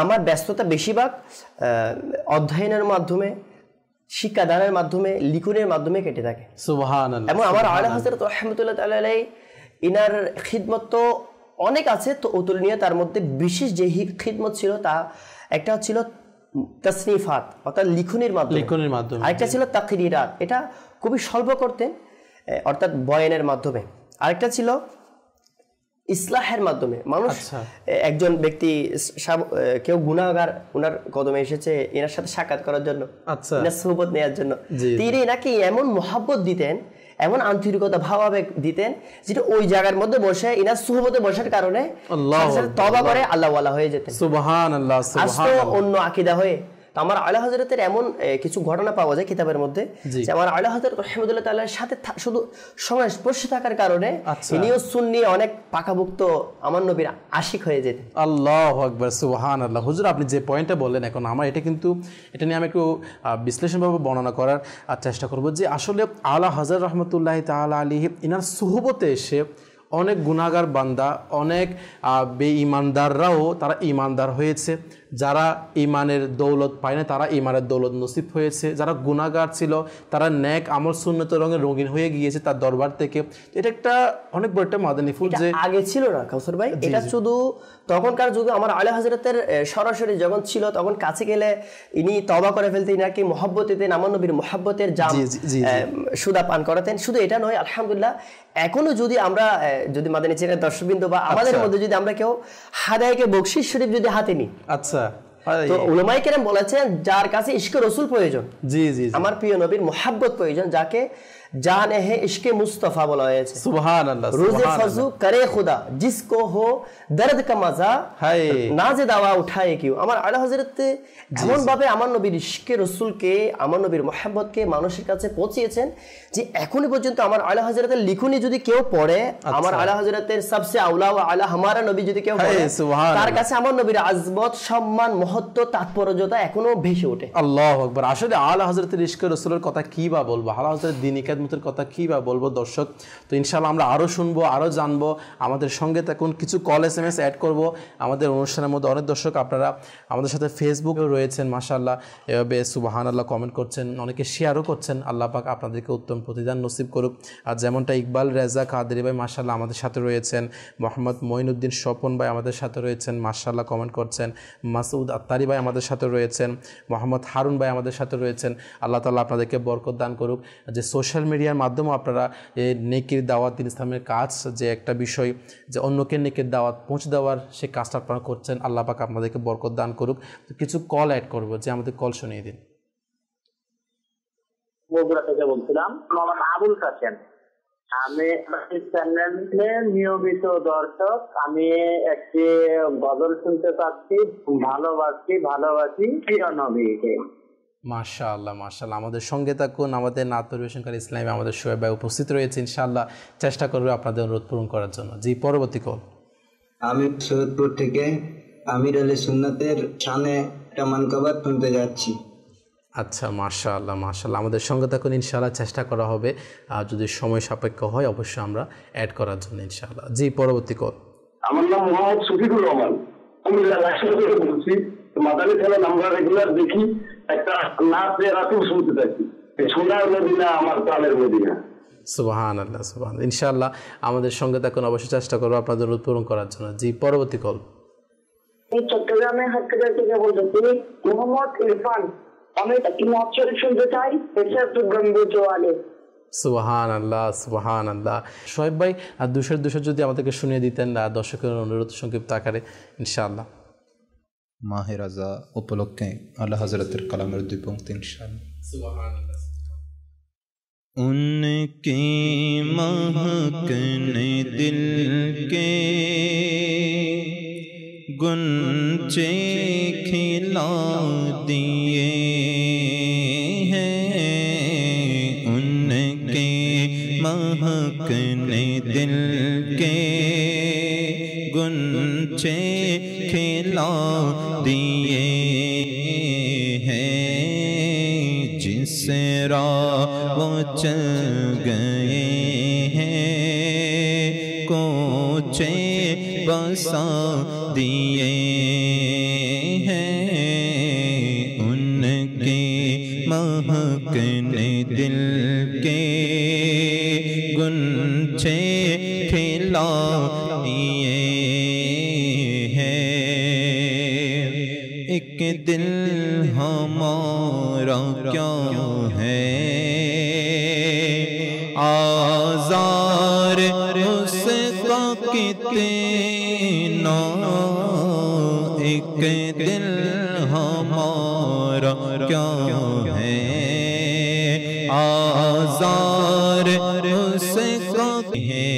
আমার ব্যস্ততা বেশিরভাগ অধ্যয়নের মাধ্যমে, শিক্ষাদানের মাধ্যমে, লিখনের মাধ্যমে কেটে থাকে। সুবহানাল্লাহ। এবং আমার আলা হযরত রাহমাতুল্লাহ তাআলা আলাইহি ইনার খিদমত তো অনেক আছে, তো অতুলনীয়, তার মধ্যে বিশেষ যে খিদমত ছিল তা একটা ছিল তাসনিফাত, অর্থাৎ লিখনের মাধ্যমে, আরেকটা ছিল তাকরিরাত, এটা খুবই স্বল্প করতেন, অর্থাৎ বয়ানের মাধ্যমে, আরেকটা ছিল ইসলাহের মাধ্যমে। মানুষ একজন ব্যক্তি, কেউ গুনাহগার ওনার কদমে এসেছে এনার সাথে সাক্ষাৎ করার জন্য, এনার সুহবত নেওয়ার জন্য, তিনি নাকি এমন মহব্বত দিতেন, এমন আন্তরিকতা ভাবাবেগ দিতেন, যেটা ওই জায়গার মধ্যে বসে ইনার সুহবতে বসার কারণে তওবা করে আল্লাহ ওয়ালা হয়ে যেতেন। সুবহানাল্লাহ, সুবহানাল্লাহ। অন্য আকীদা হয়ে তো আমার আলা হযরতের এমন কিছু ঘটনা পাওয়া যায় কিতাবের মধ্যে, যে আমার আলা হযরত রাহমাতুল্লাহ তাআলার সাথে শুধু সংস্পর্শ থাকার কারণে ইনিও সুন্নি অনেক পাকাভুক্ত আমার নবীর আশিক হয়ে যেতেন। আল্লাহু আকবার, সুবহানাল্লাহ। হুজুর আপনি যে পয়েন্টটা বললেন, এখন আমার এটা নিয়ে আমি একটু বিশ্লেষণভাবে বর্ণনা করার চেষ্টা করব, যে আসলে আলা হযরত রাহমাতুল্লাহ তাআলা আলাইহি ইনার সুহবতে এসে অনেক গুনাহগার বান্দা, অনেক বেঈমানদাররাও তারা ঈমানদার হয়েছে, যারা ঈমানের দৌলত পায় না তারা ঈমানের দৌলত নসিব হয়েছে, যারা গুনাহগার ছিল তারা নেক আমল সুন্নতের রঙে রঙিন হয়ে গিয়েছে তার দরবার থেকে। এটা একটা অনেক বড় একটা মাদানী ফুল, যে আগে ছিল না কাউসার ভাই, এটা শুধু তখনকার যুগে আমার আলা হযরতের সরাসরি যখন ছিল, তখন কাছে গেলে ইনি তওবা করে ফেলতেন, নাকি মহব্বত দিতেন, আমার নবীর মহব্বতের জাম সুদা পান করাতেন। শুধু এটা নয়, আলহামদুলিল্লাহ এখনো যদি আমরা যদি মাদানী চ্যানেলের দর্শকবৃন্দ বা আমাদের মধ্যে যদি আমরা কেউ হাদায়াকে বকশিশ শরীফ যদি হাতে নিই, তো উলামায়ে কেরাম বলেছেন যার কাছে ইশকে রাসূল প্রয়োজন, আমার প্রিয় নবীর মুহাব্বত প্রয়োজন, যাকে জানে হে ইশকে মুস্তাফা বলা হয়েছে। সুবহানাল্লাহ। রোজে ফজু করে খুদা জিসকো হো দর্দ কা মজা নাজে দাওয়া উঠায়ে কিউ। আমার আলা হযরত এমন ভাবে আমার নবীর ইশকে রাসূলকে, আমার নবীর মুহাব্বতকে মানুষের কাছে পৌঁছিয়েছেন, যে এখনো পর্যন্ত আমার আলা হযরতের লিখনি যদি কেউ পড়ে, আমার আলা হযরতের সবসে আউলা ওয়া আলা হামারা নবী যদি কেউ পড়ে, তার কাছে আমার নবীর আজমত, সম্মান, মহত্ব, তাৎপর্যতা এখনো ভেসে ওঠে। আল্লাহু আকবার। আসলে আলা হযরতের ইশকে রাসূলের কথা কি বা বলবো, আলা হযরতের দ্বীনি খিদমতের কথা কি বা বলবো দর্শক। তো ইনশাআল্লাহ আমরা আরো শুনবো, আরো জানবো, আমাদের সঙ্গে থাকুন, কিছু কল SMS অ্যাড করব আমাদের অনুষ্ঠানের মধ্যে। অনেক দর্শক আপনারা আমাদের সাথে ফেসবুকেও রয়েছেন, মাশাআল্লাহ, এভাবে সুবহানাল্লাহ কমেন্ট করছেন, অনেকে শেয়ারও করছেন। আল্লাহ পাক আপনাদেরকে উত্তম প্রতিদান নসিব করুক। আর যেমনটা ইকবাল রেজা কাদেরি ভাই মাশাআল্লাহ আমাদের সাথে রয়েছেন, মোহাম্মদ মঈনুদ্দিন স্বপন ভাই আমাদের সাথে রয়েছেন, মাশাআল্লাহ কমেন্ট করছেন, মাসুদ আত্তারি ভাই আমাদের সাথে রয়েছেন, মোহাম্মদ হারুন ভাই আমাদের সাথে রয়েছেন। আল্লাহ তাআলা আপনাদেরকে বরকত দান করুক। যে সোশ্যাল মিডিয়ার মাধ্যমে আপনারা নেকির দাওয়াত, দিন ইসলামের কাজ যে একটা বিষয় যে অন্যকে নেকির দাওয়াত পৌঁছে দেওয়ার সেই কাজটা আপনারা করছেন। আল্লাহ পাক আপনাদেরকে বরকত দান করুক। তো কিছু কল অ্যাড করবো, যে আমাদের কল শুনিয়ে দিন। বগুড়া থেকে বলছিলাম, মোহাম্মদ আবুল কাসেম। আমি চ্যানেলের নিয়মিত দর্শক। আমি একটি গজল শুনতে চাচ্ছি, ভালোবাসি প্রিয় নবীকে। মাশাআল্লাহ মাশাআল্লাহ, আমাদের সঙ্গে থাকুন। আমাদের নাত পরিবেশনকারী ইসলামী আমাদের শোয়েব ভাই উপস্থিত রয়েছে, ইনশাআল্লাহ চেষ্টা করবে আপনাদের অনুরোধ পূরণ করার জন্য। জি, পরবর্তী কল। আমি সৈয়দপুর থেকে আমির আলী সুন্নাতের শানে একটা মানকাবাত শুনতে যাচ্ছি। আচ্ছা, মাশাআল্লাহ মাশাআল্লাহ, আমাদের সঙ্গে থাকুন, ইনশাআল্লাহ চেষ্টা করা হবে। আর যদি সময় সাপেক্ষ হয় অবশ্যই আমরা অ্যাড করার জন্য ইনশাআল্লাহ। জি, পরবর্তী কল। আমার নাম মোহাম্মদ শফিকুর রহমান, কুমিল্লা লাকসাম থেকে বলছি। মাদানী খেলার আমরা রেগুলার দেখি, একটা নাচ রাতেও শুনতে থাকি, সোনার মদিনা আমার প্রাণের মদিনা। সুবহানাল্লাহ সুবহানাল্লাহ, ইনশাআল্লাহ আমাদের সঙ্গে থাকুন, অবশ্যই চেষ্টা করবো আপনাদের অনুরোধ পূরণ করার জন্য। জি, পরবর্তী কল। চট্টগ্রামে হাটকাজার থেকে বলছি, মোহাম্মদ ইরফান। আমি একটি নাচ শুনতে চাই, সুবহানাল্লাহ সুবহানাল্লাহ। শোয়েব ভাই, আর 200 যদি আমাদেরকে শুনিয়ে দিতেন দর্শকের অনুরোধ সংক্ষিপ্ত আকারে ইনশাআল্লাহ। মাহে রাজা উপলক্ষে আলা হযরতের কালামের 2 পংক্তি ইনশাআল্লাহ। সুবহানাল্লাহ। उनके महकने दिल के गुंचे खिला दिए हैं, उनके महकने दिल के गुंचे खिला दिए हैं, जिस राह वो चल गए हैं, कोचे बसा दिए हैं, उनके महकने दिल के गुंचे खिला दिए हैं। एक दिल हमारा क्या है, आज़ार उसका कितना, एक दिल हमारा क्या है, आज़ार उसका है।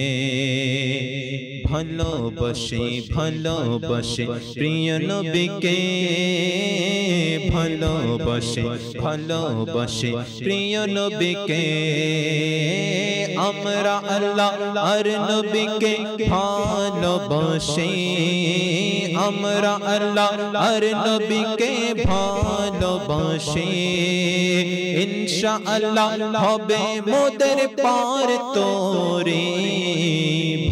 ভালোবাসে ভালোবাসে প্রিয় নবীকে, ভালোবাসে ভালোবাসে প্রিয় নবীকে, আমরা আল্লাহ আর নবীকে ভালোবাসি, আমরা আল্লাহ আর নবীকে ভালোবাসি, ইনশাআল্লাহ হবে মোদের পার তোরে।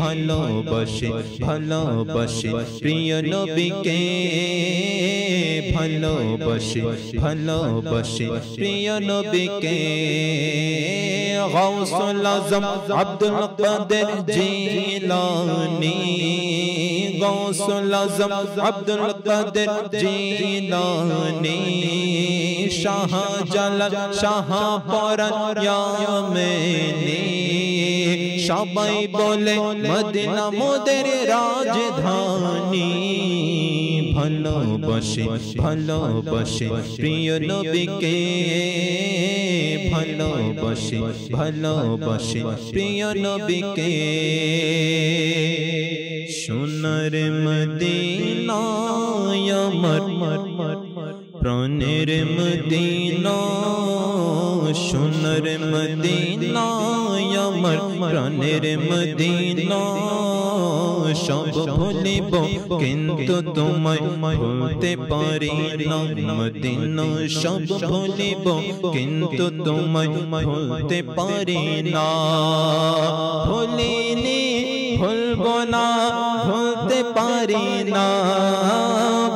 ভালোবাসে ভালোবাসে প্রিয় নবীকে, ভালোবাসে ভালোবাসে প্রিয় নবীকে। গাউসুল আজম আব্দুল কাদের জিলানী, গাউসুল আজম আব্দুল কাদের জিলানী, শাহ জালাল শাহ পরান ইয়ামেনী, সবাই বলে মদিনা মোদের রাজধানী। ভালোবাসে ভালোবাসে প্রিয় নবীকে, ভালোবাসে ভালোবাসে প্রিয় নবীকে। সোনার মদিনা আমার প্রাণের মদিনা, সোনার মদিনা আমার প্রাণের মদিনা, সব ভুলিব কিন্তু তোমায় ভুলতে পারি না মদিনা, সব ভুলিব কিন্তু তোমায় ভুলতে পারি না, ভুলিনি ভুলব না ভুলতে পারি না,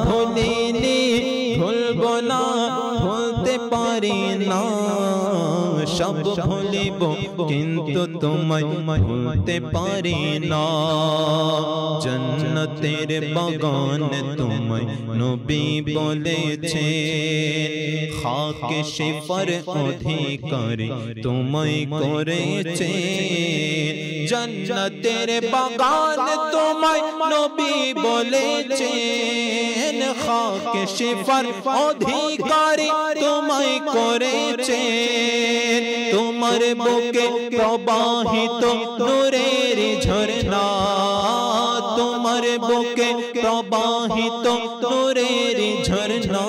ভুলিনি ভুলব না ভুলতে পারি না, সব ভুলিব কিন্তু তোমায় ভুলতে পারি না জান্নাতের বাগান তোমায় নবী বলেছে খাকে শিফার অধিকারী তোমায় করেছে জান্নাতের বাগান তোমায় নবী বলেছে খাকে শিফার অধিকারী তোমায় করেছে তোমার বুকে প্রবাহিত নূরের ঝরনা তোমার বুকে প্রবাহিত নূরের ঝরনা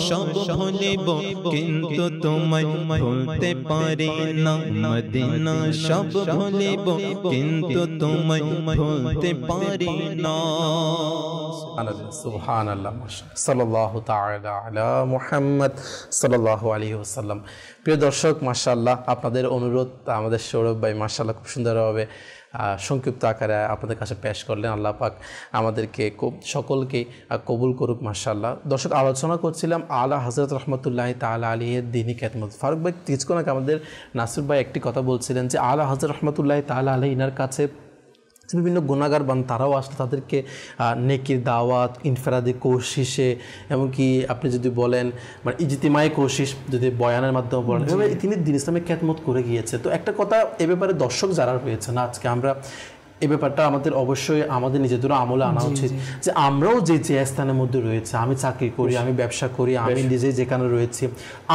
সব ভুলিব কিন্তু তোমায় ভুলতে পারি না মদিনা সব ভুলিব কিন্তু তোমায় ভুলতে পারি না সুবহানাল্লাহ সাল্লাল্লাহু তাআলা আলা মুহাম্মদ সাল্লাল্লাহু আলাইহি ওয়াসাল্লাম। প্রিয় দর্শক, মাশাআল্লাহ আপনাদের অনুরোধ আমাদের সৌরভ ভাই মাশাআল্লাহ খুব সুন্দরভাবে সংক্ষিপ্ত আকারে আপনাদের কাছে পেশ করলেন। আল্লাহ পাক আমাদেরকে সকলকে কবুল করুক মাশাআল্লাহ। দর্শক, আলোচনা করছিলাম আলা হযরত রাহমাতুল্লাহি তাআলা আলাইহির দ্বীনি খেদমত। ফারুক ভাই কিছুক্ষণ আগে আমাদের নাসির ভাই একটি কথা বলছিলেন যে আলা হযরত রাহমাতুল্লাহি তাআলা আলাইহি ইনার কাছে বিভিন্ন গুনাহগার বান তারাও আসলে তাদেরকে নেকির দাওয়াত, ইনফেরাদি কোশিশে, এমনকি আপনি যদি বলেন মানে ইজতিমাই কোশিশ যদি বয়ানের মাধ্যমে বলেন, এভাবে তিনি দ্বীন ইসলামের খেদমত করে গিয়েছে। তো একটা কথা এ ব্যাপারে দর্শক যারা রয়েছে না, আজকে আমরা এই ব্যাপারটা আমাদের অবশ্যই আমাদের নিজেদের আমলে আনা উচিত যে আমরাও যে স্থানের মধ্যে রয়েছে, আমি চাকরি করি, আমি ব্যবসা করি, আমি নিজে যেখানে রয়েছি,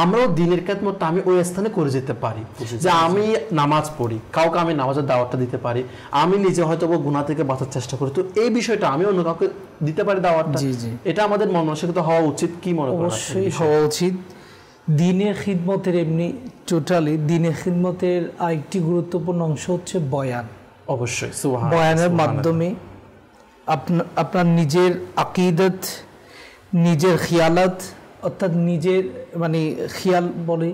আমরাও দ্বীনের খেদমতটা আমি ওই স্থানে করে যেতে পারি। যে আমি নামাজ পড়ি, কাউকে আমি নামাজের দাওয়াতটা দিতে পারি, আমি নিজে হয়তো গুনাহ থেকে বাঁচার চেষ্টা করি, তো এই বিষয়টা আমি অন্য কাউকে দিতে পারি দাওয়াতটা। এটা আমাদের মানসিকতা হওয়া উচিত। কি মনে করেন? অবশ্যই হওয়া উচিত। দ্বীনের খিদমতের এমনি টোটালি দ্বীনের খিদমতের আরেকটি গুরুত্বপূর্ণ অংশ হচ্ছে বয়ান। অবশ্যই বয়ানের মাধ্যমে আপনার নিজের আকিদত, নিজের খিয়ালত, অর্থাৎ নিজের মানে খিয়াল বলে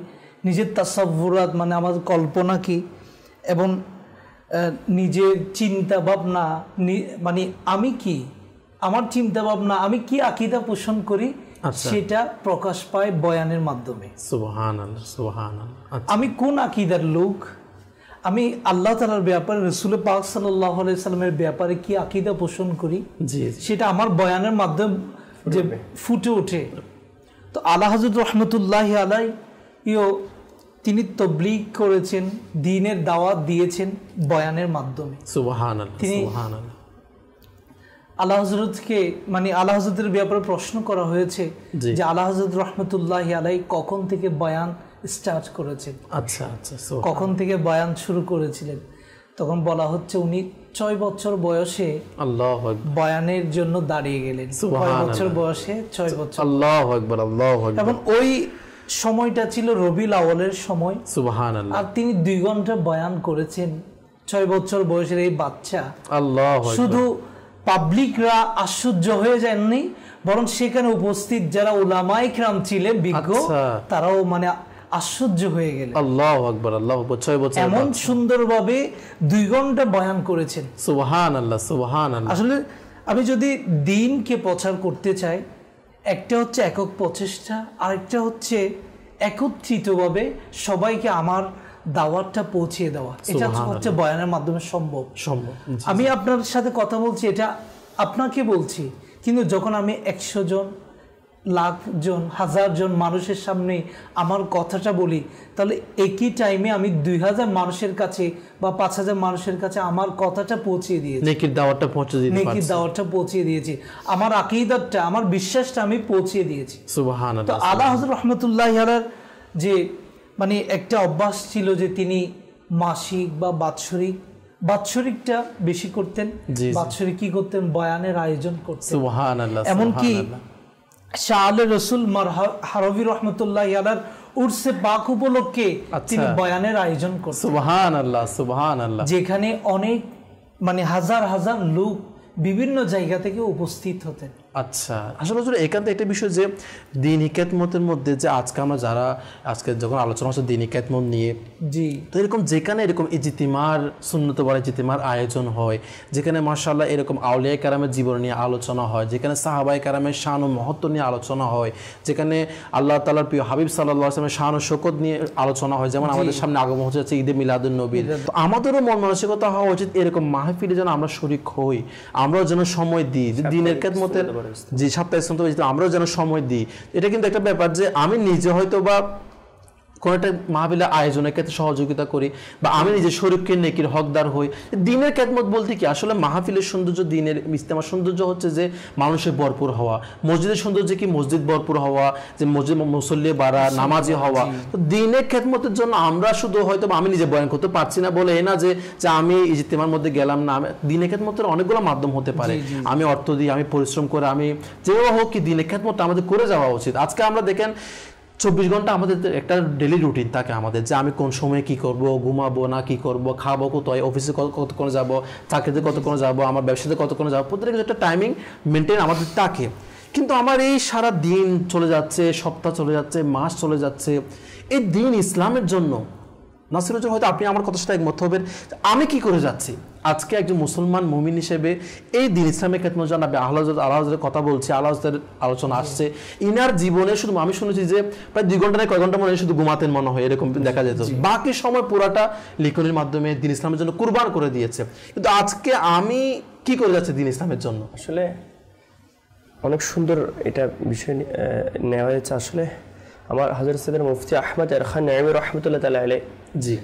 নিজের তাসাব্বুরাত মানে আমার কল্পনা কি, এবং নিজের চিন্তা ভাবনা মানে আমি কি, আমার চিন্তা ভাবনা, আমি কি আকিদা পোষণ করি, সেটা প্রকাশ পায় বয়ানের মাধ্যমে। সুবহানাল্লাহ, সুবহানাল্লাহ। আমি কোন আকিদার লোক, আমি আল্লাহ তাআলার ব্যাপারে, রাসূল পাক সাল্লাল্লাহু আলাইহি সাল্লামের ব্যাপারে কি আকীদা পোষণ করি, সেটা আমার বয়ানের মাধ্যমে যে ফুটে ওঠে। তো আলা হযরত রাহমাতুল্লাহি আলাইহিও তিনি তাবলীগ করেছেন, দ্বীনের দাওয়াত দিয়েছেন বয়ানের মাধ্যমে। সুবহানাল্লাহ, সুবহানাল্লাহ। আলা হযরতকে মানে আলা হযরতের ব্যাপারে প্রশ্ন করা হয়েছে যে আলা হযরত রাহমাতুল্লাহি আলাইহি কখন থেকে বয়ান স্টার্ট করেছেন, আচ্ছা আচ্ছা, কখন থেকে বয়ান শুরু করেছিলেন? তখন বলা হচ্ছে উনি 6 বছর বয়সে আল্লাহু আকবার বয়ানের জন্য দাঁড়িয়ে গেলেন। 6 বছর বয়সে 6 বছর, আল্লাহু আকবার, আল্লাহু আকবার। এবং ওই সময়টা ছিল রবিউল আউয়ালের সময়। সুবহানাল্লাহ। আর তিনি 2 ঘন্টা বয়ান করেছেন। 6 বছর বয়সের এই বাচ্চা। আল্লাহু আকবার। শুধু পাবলিকরা আশ্চর্য হয়ে যাননি, বরং সেখানে উপস্থিত যারা উলামায়ে কিরাম ছিলেন বিজ্ঞ, তারাও মানে আশ্চর্য হয়ে গেলেন। আল্লাহু আকবার, আল্লাহু আকবার। 6 বছর এমন সুন্দরভাবে 2 ঘন্টা বয়ান করেছেন। সুবহানাল্লাহ, সুবহানাল্লাহ। আসলে আমি যদি দ্বীনকে প্রচার করতে চাই, একটা হচ্ছে একক প্রচেষ্টা, আরেকটা হচ্ছে একত্রিতভাবে সবাইকে আমার দাওয়াতটা পৌঁছে দেওয়া। এটা হচ্ছে বয়ানের মাধ্যমে সম্ভব। আমি আপনার সাথে কথা বলছি, এটা আপনাকে বলছি, কিন্তু যখন আমি 100 জন, লাখ জন, 1000 জন মানুষের সামনে আমার কথাটা বলি, তাহলে একই টাইমে আমি 2000 মানুষের কাছে বা 5000 মানুষের কাছে আমার কথাটা পৌঁছে দিয়েছি, নেকির দাওয়াতটা পৌঁছে দিয়েছি, আমার আকীদাতটা, আমার বিশ্বাসটা আমি পৌঁছে দিয়েছি। সুবহানাল্লাহ। তো আলা হযরত রাহমাতুল্লাহি আলাইহি যে মানে একটা অভ্যাস ছিল যে তিনি মাসিক বা বাৎসরিকটা বেশি করতেন। বাৎসরিক কি করতেন? বয়ানের আয়োজন করতেন। সুবহানাল্লাহ। এমনকি শাহ আলী রসুল হারভি রহমতুল্লাহি আলাইহির উরসে পাক উপলক্ষে তিনি বয়ানের আয়োজন করতেন। সুবহানাল্লাহ, সুবহানাল্লাহ। যেখানে অনেক মানে হাজার হাজার লোক বিভিন্ন জায়গা থেকে উপস্থিত হতেন। আচ্ছা, আসলে হুজুর এখানে একটা বিষয় যে দিন হিকায়াতমতের মধ্যে যে আজকে আমরা যারা আজকে যখন আলোচনা হচ্ছে দিন হিকায়াতমত নিয়ে, জি, তো এরকম যেখানে এরকম ইজতিমার সুন্নত বলে ইজতিমার আয়োজন হয়, যেখানে মাশাআল্লাহ এরকম আউলিয়া কারামের জীবন নিয়ে আলোচনা হয়, যেখানে সাহাবায়ে কারামের শান ও মহত্ব নিয়ে আলোচনা হয়, যেখানে আল্লাহ তাআলার প্রিয় হাবিব সাল্লাল্লাহু আলাইহি ওয়াসাল্লামের শান ও শওকত নিয়ে আলোচনা হয়, যেমন আমাদের সামনে আগমন হচ্ছে ঈদে মিলাদুন নবী। তো আমাদেরও মন মানসিকতা হওয়া উচিত এরকম মাহফিলে যেন আমরা শরীক হই, আমরাও যেন সময় দিই, যে দিনের খেদমতের যে সপ্তাহে আমরাও যেন সময় দিই। এটা কিন্তু একটা ব্যাপার যে আমি নিজে হয়তো বা কোনো একটা মাহফিলে আয়োজনের ক্ষেত্রে সহযোগিতা করি, বা আমি নিজে শরীফকে নেকির হকদার হই। দিনের খেদমত বলতে কি আসলে মাহফিলের সৌন্দর্য, দিনের ইজতেমার সৌন্দর্য হচ্ছে যে মানুষের ভরপুর হওয়া, মসজিদের সৌন্দর্য কি মসজিদ ভরপুর হওয়া, যে মসজিদ মুসল্লি বাড়া, নামাজি হওয়া। তো দিনের খেদমতের জন্য আমরা শুধু হয়তো আমি নিজে বয়ান করতে পারছি না বলে না যে আমি ইজতেমার মধ্যে গেলাম না। দিনের খেদমতের অনেকগুলো মাধ্যম হতে পারে, আমি অর্থ দিই, আমি পরিশ্রম করে, আমি যেভাবে হোক কি দিনের খেদমতটা আমাদের করে যাওয়া উচিত। আজকে আমরা দেখেন 24 ঘন্টা আমাদের একটা ডেলি রুটিন থাকে আমাদের, যে আমি কোন সময়ে কি করব, ঘুমাবো না কি করব, খাবো কোথায়, অফিসে কতক্ষণ যাব, চাকরিতে কতক্ষণ যাব, আমার ব্যবসাতে কতক্ষণ যাব, প্রত্যেকের একটা টাইমিং মেনটেন আমাদের থাকে। কিন্তু আমার এই সারা দিন চলে যাচ্ছে, সপ্তাহ চলে যাচ্ছে, মাস চলে যাচ্ছে, এই দিন ইসলামের জন্য। নাসিরুজ্জামান হয়তো আপনি আমার কথার সাথে একমত হবেন, আমি কি করে যাচ্ছি। আজকে একজন মুসলমান মুমিন হিসেবে এই দিন ইসলামের খেদমত জানাবে আল্লাহর কথা বলছে, আল্লাহর আলোচনা আসছে, ইনার জীবনে শুধু আমি শুনেছি যে প্রায় 2 ঘন্টা না কয়েক ঘন্টা মনে হয় শুধু ঘুমাতেন মনে হয়, এরকম দেখা যেত, বাকি সময় পুরাটা লিখনের মাধ্যমে দিন ইসলামের জন্য কুরবান করে দিয়েছে। কিন্তু আজকে আমি কি করে যাচ্ছি দিন ইসলামের জন্য? আসলে অনেক সুন্দর এটা বিষয় নেওয়া হয়েছে। আসলে আমার হযরত সৈয়দ মুফতি আহমদ এরখান নাইমি রাহমাতুল্লাহ তাআলা আলাইহি, জি,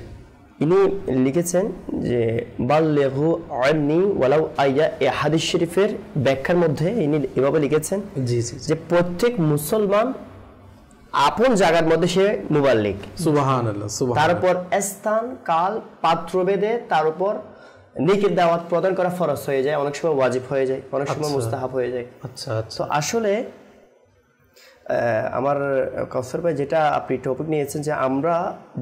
ইনি লিখেছেন যে বাল্লিগু আন্নি ওয়ালাউ আইয়া, এই হাদিস শরীফের ব্যাখ্যার মধ্যে ইনি এভাবে লিখেছেন, জি জি, যে প্রত্যেক মুসলমান আপন জায়গার মধ্যে সে মুবাল্লিগ, সুবহানাল্লাহ, তার উপর স্থান কাল পাত্রভেদে তার উপর নেকির দাওয়াত প্রদান করা ফরজ হয়ে যায়, অনেক সময় ওয়াজিব হয়ে যায়, অনেক সময় মুস্তাহাব হয়ে যায়। আচ্ছা, তো আসলে আমার কাউসার ভাই যেটা আপনি টপিক নিয়েছেন, যে আমরা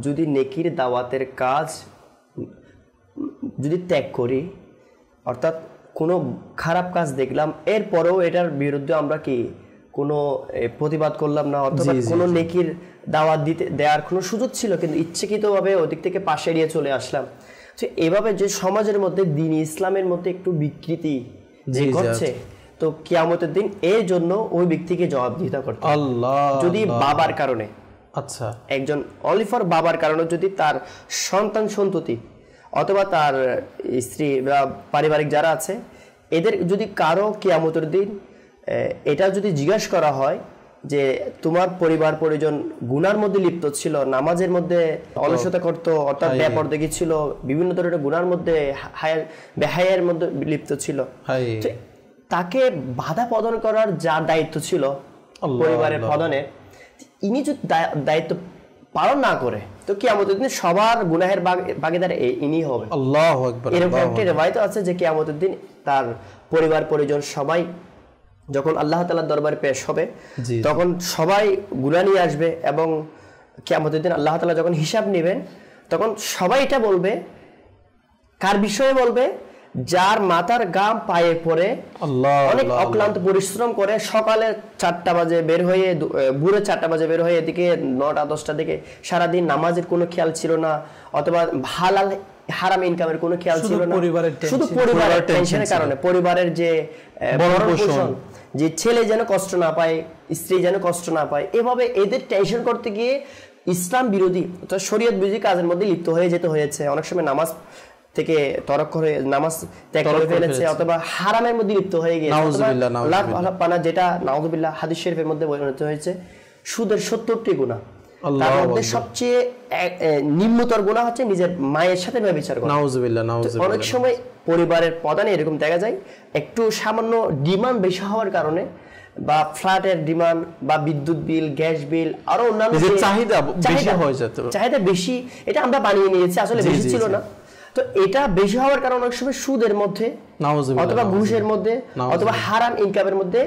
যদি নেকির দাওয়াতের কাজ যদি ত্যাগ করি, অর্থাৎ কোনো খারাপ কাজ দেখলাম এরপরেও এটার বিরুদ্ধে আমরা কি কোনো প্রতিবাদ করলাম না, অথবা কোনো নেকির দাওয়াত দেওয়ার কোনো সুযোগ ছিল কিন্তু ইচ্ছাকৃতভাবে ওদিক থেকে পাশে এড়িয়ে চলে আসলাম, তো এভাবে যে সমাজের মধ্যে দ্বীন ইসলামের মধ্যে একটু বিকৃতি যে ঘটছে, তো কিয়ামতের দিন এর জন্য ওই ব্যক্তিকে জবাবদিহিতা করতে আল্লাহ, যদি বাবার কারণে, আচ্ছা, একজন অলিফার বাবার কারণে যদি তার সন্তান সন্ততি অথবা তার স্ত্রী বা পারিবারিক যারা আছে এদের যদি কারো কিয়ামতের দিন এটা যদি জিজ্ঞাসা করা হয় যে তোমার পরিবার পরিজন গুনার মধ্যে লিপ্ত ছিল, নামাজের মধ্যে অলসতা করতো, অর্থাৎ বেপরদেগি ছিল, বিভিন্ন ধরনের গুনার মধ্যে বেহায়ার মধ্যে লিপ্ত ছিল, তাকে বাধা প্রদান করার যা দায়িত্ব ছিল পরিবারের প্রধানে, ইনি যদি দায়িত্ব পালন না করে তো কিয়ামতের দিন সবার গুনাহের ভাগীদার ইনি হবে। আল্লাহু আকবার। এরকম একটা রিওয়ায়াত আছে যে কিয়ামতের দিন তার পরিবার পরিজন সবাই যখন আল্লাহ তাআলার দরবারে পেশ হবে, তখন সবাই গুনাহ নিয়ে আসবে এবং কিয়ামতের দিন আল্লাহ তাআলা যখন হিসাব নেবেন তখন সবাই এটা বলবে, কার বিষয়ে বলবে, যার মাথার গাম পায়ে পড়ে অনেক অক্লান্ত পরিশ্রম করে সকালে 4টা বাজে বের হয়ে ভোরে 4টা বাজে বের হয়ে এদিকে 9টা 10টার দিকে সারাদিন নামাজের কোনো খেয়াল ছিল না, অথবা হালাল হারাম ইনকামের কোনো খেয়াল ছিল না, শুধু পরিবারের টেনশনের কারণে, পরিবারের যে ভরণ পোষণ, যে ছেলে যেন কষ্ট না পায়, স্ত্রী যেন কষ্ট না পায়, এভাবে এদের টেনশন করতে গিয়ে ইসলাম বিরোধী শরীয়ত বিরোধী কাজের মধ্যে লিপ্ত হয়ে যেতে হয়েছে। অনেক সময় নামাজ থেকে তরক করে নামাজ ত্যাগ করে ফেলেছে, অথবা হারামের মধ্যে লিপ্ত হয়ে গিয়েছে, যেটা নাউযুবিল্লাহ হাদিস শরীফের মধ্যে বর্ণিত হয়েছে, সুদের 70টি গুনাহ, তার মধ্যে সবচেয়ে নিম্নতর গুনাহ হচ্ছে নিজের মায়ের সাথে ব্যভিচার করা। নাউযুবিল্লাহ, নাউযুবিল্লাহ। অনেক সময় পরিবারের প্রধানে এরকম দেখা যায়, একটু সামান্য ডিমান্ড বেশি হওয়ার কারণে, বা ফ্ল্যাটের ডিমান্ড বা বিদ্যুৎ বিল, গ্যাস বিল, আরো অন্যান্য চাহিদা বেশি, এটা আমরা বানিয়ে নিয়েছি, আসলে বেশি ছিল না। তো এটা বেশি হওয়ার কারণে অনেক সময় সুদের মধ্যে অথবা ঘুষের মধ্যে অথবা হারাম ইনকামের মধ্যে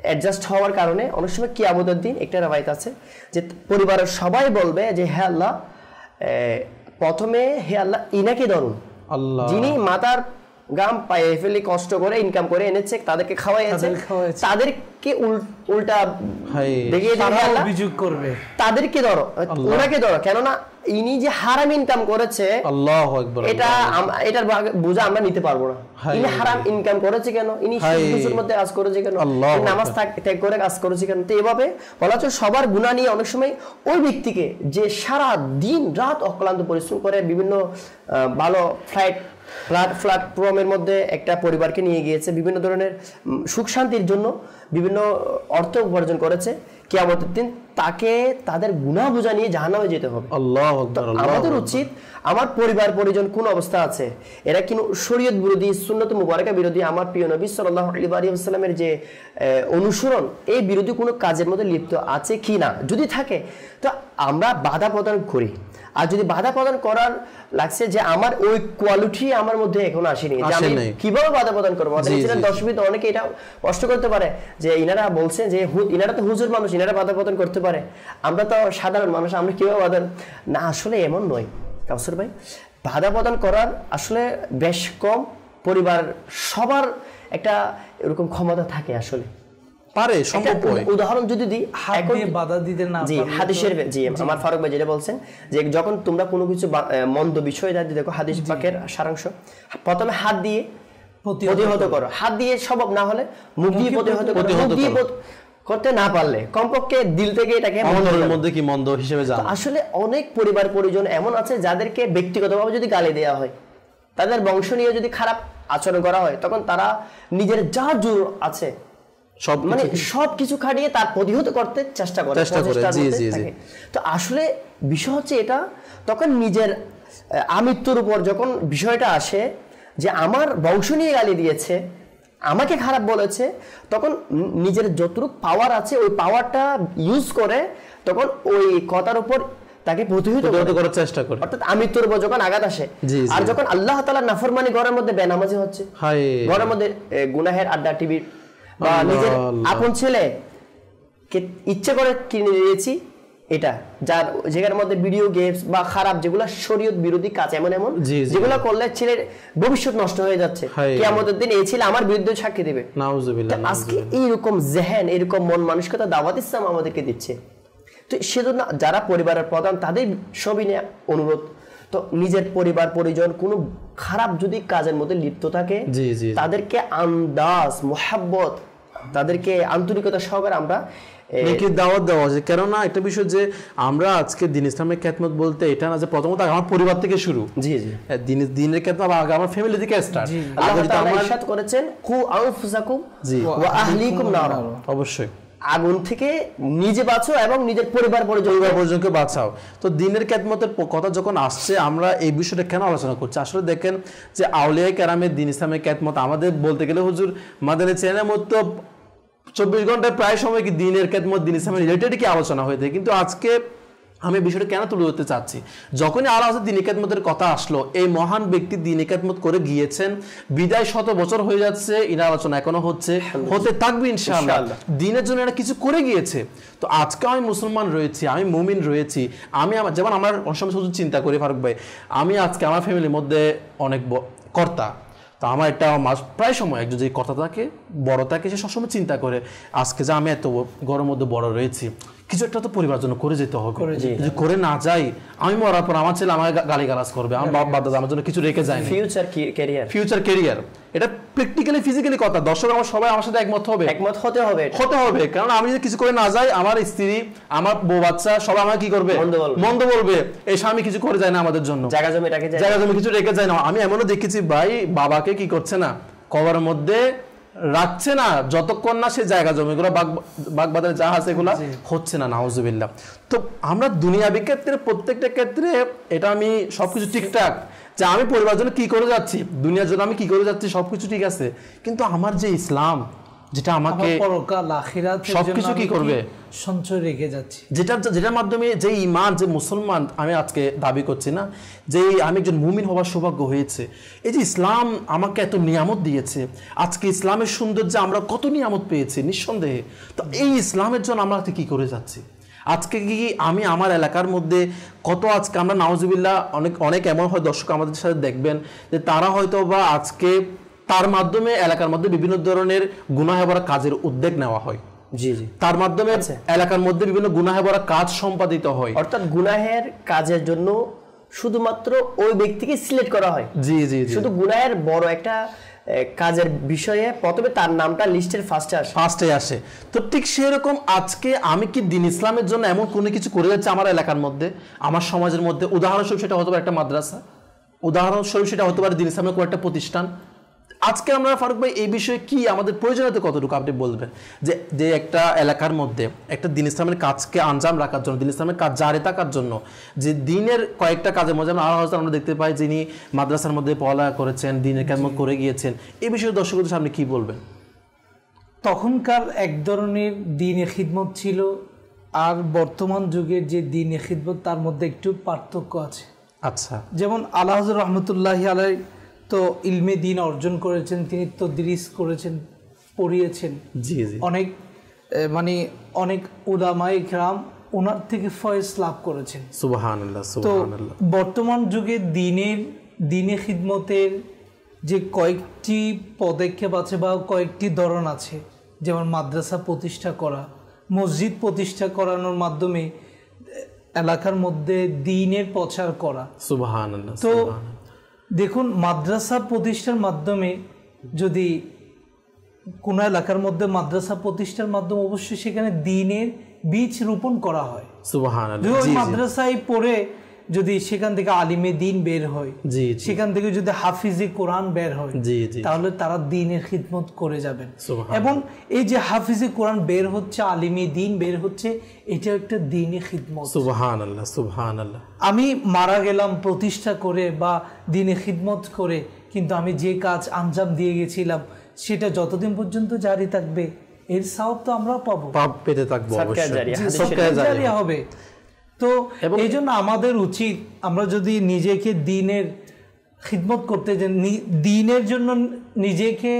অ্যাডজাস্ট হওয়ার কারণে অনেক সময় কিয়ামতের দিন একটা রিওয়ায়াত আছে যে পরিবারের সবাই বলবে যে হে আল্লাহ, প্রথমে হে আল্লাহ ইনাকে ধরুন, যিনি মাথার গাম পায়ে ফেলে কষ্ট করে ইনকাম করে এনেছে, তাদেরকে খাওয়াইছে, তাদেরকে উল্টা দেখিয়ে অভিযোগ করবে, তাদেরকে ধরো, ওনাকে ধরো, কেননা ইনি যে হারাম ইনকাম করেছে, আল্লাহু আকবার, এটার বোঝা আমরা নিতে পারবো না। ইনি হারাম ইনকাম করেছে কেন, ইনি সুদের মধ্যে কাজ করেছে কেন, নামাজ ত্যাগ করে কাজ করেছে কেন। তো এভাবে বলা হচ্ছে সবার গুনাহ নিয়ে অনেক সময় ওই ব্যক্তিকে যে সারা দিন রাত অক্লান্ত পরিশ্রম করে বিভিন্ন ভালো প্ল্যাটফর্মের মধ্যে একটা পরিবারকে নিয়ে গিয়েছে, বিভিন্ন ধরনের সুখ শান্তির জন্য বিভিন্ন অর্থ উপার্জন করেছে, কিয়ামতের দিন তাকে তাদের গুনাহ বোঝা নিয়ে জাহান্নামে যেতে হবে। আল্লাহু আকবার। আমাদের উচিত আমার পরিবার পরিজন কোন অবস্থা আছে, এরা কি শরীয়ত বিরোধী, সুন্নত মুবারাকা বিরোধী, আমার প্রিয় নবী সাল্লাল্লাহু আলাইহি ওয়াসাল্লামের যে অনুসরণ, এই বিরোধী কোনো কাজের মধ্যে লিপ্ত আছে কি না, যদি থাকে তো আমরা বাধা প্রদান করি। আর যদি বাধা প্রদান করার লাগছে যে আমার ওই কোয়ালিটি আমার মধ্যে এখন আসেনি, যে আমি কিভাবে বাধা প্রদান করবো, দর্শক অনেকে এটা কষ্ট করতে পারে যে ইনারা বলছেন যে ইনারা তো হুজুর মানুষ, ইনারা বাধা প্রদান করতে পারে, আমরা তো সাধারণ মানুষ, আমরা কিভাবে বাধা না। আসলে এমন নয় কাউসার ভাই, বাধা প্রদান করার আসলে বেশ কম পরিবার সবার একটা এরকম ক্ষমতা থাকে, আসলে পারে সম্ভব। উদাহরণ যদি দিই, বাধা দিতে না, জি হাদিসের, জি আমার ফারুক ভাই যেটা বলছেন যে যখন তোমরা কোনো কিছু মন্দ বিষয় দেখো, হাদিস পাকের সারাংশ, প্রথমে হাত দিয়ে প্রতিহত করো, হাত দিয়ে সম্ভব না হলে মুখ দিয়ে প্রতিহত করো, মুখ দিয়ে করতে না পারলে কমপক্ষে দিল থেকে এটাকে মন্দের মধ্যে কি মন্দ হিসেবে জানো। আসলে অনেক পরিবার পরিজন এমন আছে যাদেরকে ব্যক্তিগতভাবে যদি গালি দেওয়া হয়, তাদের বংশ নিয়ে যদি খারাপ আচরণ করা হয়, তখন তারা নিজের যা জোর আছে মানে সবকিছু খাটিয়ে তার প্রতিহত করতে চেষ্টা করে। তো আসলে বিষয় হচ্ছে এটা, তখন নিজের আমৃত্যুর উপর যখন বিষয়টা আসে যে আমার বংশ নিয়ে গালি দিয়েছে, আমাকে খারাপ বলেছে, তখন নিজের যতটুকু পাওয়ার আছে ওই পাওয়ারটা ইউজ করে তখন ওই কথার উপর তাকে প্রতিহত করার চেষ্টা করে। অর্থাৎ আমৃত্যুর উপর যখন আঘাত আসে, আর যখন আল্লাহ তাআলার নাফরমানি ঘরের মধ্যে বেনামাজি হচ্ছে, ঘরের মধ্যে গুনাহের আড্ডা, টিভি বা নিজের আপন ছেলে কে ইচ্ছে করে কিনে দিয়েছি, এটা যার যেখানের মধ্যে ভিডিও গেমস বা খারাপ যেগুলো শরীয়ত বিরোধী কাজ, এমন এমন যেগুলো করলে ছেলের ভবিষ্যৎ নষ্ট হয়ে যাচ্ছে, কিয়ামতের দিন এই ছেলে আমার বিরুদ্ধে সাক্ষী দেবে। নাউজুবিল্লাহ। আজকে এইরকম জেহেন, এরকম মন মানসিকতা দাওয়াত ইসলাম আমাদেরকে দিচ্ছে। তো সেজন্য যারা পরিবারের প্রধান তাদের সবই নিয়ে অনুরোধ, তো নিজের পরিবার পরিজন কোনো খারাপ যদি কাজের মধ্যে লিপ্ত থাকে, তাদেরকে আন্দাজ মোহাব্বত, তাদেরকে আন্তরিকতা সহকারে আমরা দাওয়াত দেওয়া আছে। কেননা একটা বিষয় যে আমরা আজকে দিন ইসলামের খেদমত বলতে এটা না যে প্রথমত আমার পরিবার থেকে শুরু, দিনের খেদমত আমার ফ্যামিলি থেকে স্টার্ট। আল্লাহ তাআলা ইরশাদ করেছেন কু আনফুসাকুম ওয়া আহলিকুম নারা, অবশ্যই আগুন থেকে নিজে বাঁচো এবং নিজের পরিবার পরিজনকে বাঁচাও। তো দিনের খেদমতের কথা যখন আসছে, আমরা এই বিষয়টা কেন আলোচনা করছি? আসলে দেখেন যে আউলিয়া কেরামের দিন ইসলামের খেদমত আমাদের বলতে গেলে হুজুর মাদানী চ্যানেলের মতো 24 ঘন্টায় প্রায় সময় কি দিনের খেদমত, দিন ইসলামের রিলেটেড কি আলোচনা হয়ে থাকে। কিন্তু আজকে আমি বিষয়টা কেন তুলে ধরতে চাচ্ছি, যখনই আল্লাহ দিনের খেদমতের কথা আসলো, এই মহান ব্যক্তি দিনের খেদমত করে গিয়েছেন, বিদায় 100 বছর হয়ে যাচ্ছে, ইনার আলোচনা এখনো হচ্ছে, হতে থাকবে ইনশাআল্লাহ। দিনের জন্য এরা কিছু করে গিয়েছে। তো আজকে আমি মুসলমান রয়েছি, আমি মুমিন রয়েছি, আমি আমার যেমন আমার অনেক সময় শুধু চিন্তা করি ফারুক ভাই, আমি আজকে আমার ফ্যামিলির মধ্যে অনেক কর্তা, তো আমার একটা প্রায় সময় একজন যে কর্তা থাকে, বড় থাকে, সে সবসময় চিন্তা করে আজকে যে আমি এত ঘরের মধ্যে বড় রয়েছি, কিছু একটা তো পরিবার জন্য করে যেতে হবে, যদি করে না যাই আমি মরার পর আমার ছেলে আমার গালিগালাজ করবে, আমার বাপ দাদা আমার জন্য কিছু রেখে যায় না। ফিউচার ক্যারিয়ার এটা প্র্যাকটিক্যালি ফিজিক্যালি কথা। দর্শক আমার সবাই আমার সাথে একমত হতে হবে, কারণ আমি যদি কিছু করে না যাই, আমার স্ত্রী, আমার বউ বাচ্চা সবাই আমাকে কি করবে, মন্দ বলবে। এই স্বামী কিছু করে যায় না আমাদের জন্য, জায়গা জমি কিছু রেখে যায় না। আমি এমনও দেখেছি ভাই, বাবাকে কি করছে না, কবরের মধ্যে রাখছে না যতক্ষণ না সে জায়গা জমিগুলো বাগবাদের যা আছে এগুলা হচ্ছে না, নাউজুবিল্লাহ। তো আমরা দুনিয়াবি ক্ষেত্রে প্রত্যেকটা ক্ষেত্রে এটা আমি সবকিছু ঠিকঠাক, যে আমি পরিবারের জন্য কি করে যাচ্ছি, দুনিয়ার জন্য আমি কি করে যাচ্ছি, সবকিছু ঠিক আছে, কিন্তু আমার যে ইসলাম যেটা আমাকে পরকাল আখিরাত সবকিছু কি করবে, সঞ্চয় রেখে যাচ্ছি, যেটার মাধ্যমে যে ঈমান, যে মুসলমান আমি আজকে দাবি করছি না যে আমি একজন মুমিন হওয়ার সৌভাগ্য হয়েছে, এই যে ইসলাম আমাকে এত নিয়ামত দিয়েছে, আজকে ইসলামের সৌন্দর্যে আমরা কত নিয়ামত পেয়েছি নিঃসন্দেহে। তো এই ইসলামের জন্য আমরা কি করে যাচ্ছি? আজকে কি আমি আমার এলাকার মধ্যে কত আজকে আমরা নাউজুবিল্লাহ অনেক এমন হয় দর্শক আমাদের সাথে দেখবেন যে তারা হয়তো বা আজকে তার মাধ্যমে এলাকার মধ্যে বিভিন্ন ধরনের গুনাহ ভরা কাজের উদ্যোগ নেওয়া হয়। জি জি, তার মাধ্যমে এলাকার মধ্যে বিভিন্ন গুনাহ ভরা কাজ সম্পাদিত হয়। অর্থাৎ গুনাহের কাজের জন্য শুধুমাত্র ওই ব্যক্তিকে সিলেক্ট করা হয়। জি জি, শুধু গুনাহের বড় একটা কাজের বিষয়ে প্রথমে তার নামটা লিস্টের ফার্স্টে আসে। তো ঠিক সেরকম আজকে আমি কি দ্বীন ইসলামের জন্য এমন কোনো কিছু করে যাচ্ছে আমার এলাকার মধ্যে, আমার সমাজের মধ্যে, উদাহরণস্বরূপ সেটা হতে পারে একটা মাদ্রাসা, উদাহরণস্বরূপ সেটা হতে পারে দ্বীন ইসলামের কোনো একটা প্রতিষ্ঠান। আজকে আমরা ফারুক ভাই এই বিষয়ে কি আমাদের প্রয়োজনীয়তা কতটুকু আপনি বলবেন, যে একটা এলাকার মধ্যে একটা দ্বীন ইসলামের কাজকে আঞ্জাম রাখার জন্য, দ্বীন ইসলামের কাজ জারি থাকার জন্য, যে দ্বীনের কয়েকটা কাজের মধ্যে আমরা দেখতে পাই যিনি মাদ্রাসার মধ্যে পড়ালেখা করেছেন, দ্বীনের কাজ করে গিয়েছেন, এই বিষয়ে দর্শকদের সামনে কি বলবেন? তখনকার এক ধরনের দ্বীনের খিদমত ছিল, আর বর্তমান যুগের যে দ্বীনের খিদমত তার মধ্যে একটু পার্থক্য আছে। আচ্ছা, যেমন আলা হযরত রহমতুল্লাহি আলাইহি তো ইলমে দ্বীন অর্জন করেছেন, তিনি তাদরিস করেছেন, পড়িয়েছেন। জি জি, অনেক অনেক উলামায়ে কেরাম ওনার থেকে ফয়েজ লাভ করেছেন। সুবহানাল্লাহ তো সুবহানাল্লাহ। বর্তমান যুগে দ্বীনে খিদমতের যে কয়েকটি পদক্ষেপ আছে বা কয়েকটি ধরন আছে, যেমন মাদ্রাসা প্রতিষ্ঠা করা, মসজিদ প্রতিষ্ঠা করানোর মাধ্যমে এলাকার মধ্যে দ্বীনের প্রচার করা। সুবহানাল্লাহ। তো দেখুন, মাদ্রাসা প্রতিষ্ঠার মাধ্যমে যদি কোনো এলাকার মধ্যে মাদ্রাসা প্রতিষ্ঠার মাধ্যমে অবশ্যই সেখানে দ্বীনের বীজ রোপণ করা হয়। সুবহানাল্লাহ। যদি মাদ্রাসায় পড়ে যদি সেখান থেকে আলিমে দ্বীন বের হয়, সেখান থেকে যদি হাফিজে কোরআন বের হয়, তাহলে তারা দ্বীনের খিদমত করে যাবেন। এবং এই যে হাফিজে কোরআন বের হচ্ছে, আলিমে দ্বীন বের হচ্ছে, এটা একটা দ্বীনের খিদমত। সুবহানাল্লাহ সুবহানাল্লাহ। আমি মারা গেলাম প্রতিষ্ঠা করে বা দ্বীনের খিদমত করে, কিন্তু আমি যে কাজ আঞ্জাম দিয়ে গেছিলাম সেটা যতদিন পর্যন্ত জারি থাকবে এর সওয়াব তো আমরা পাবো, পেতে থাকবো, জারি হবে। তো এই জন্য আমাদের উচিত, আমরা যদি নিজেকে দ্বীনের খিদমত করতে চাই, দ্বীনের জন্য নিজেকে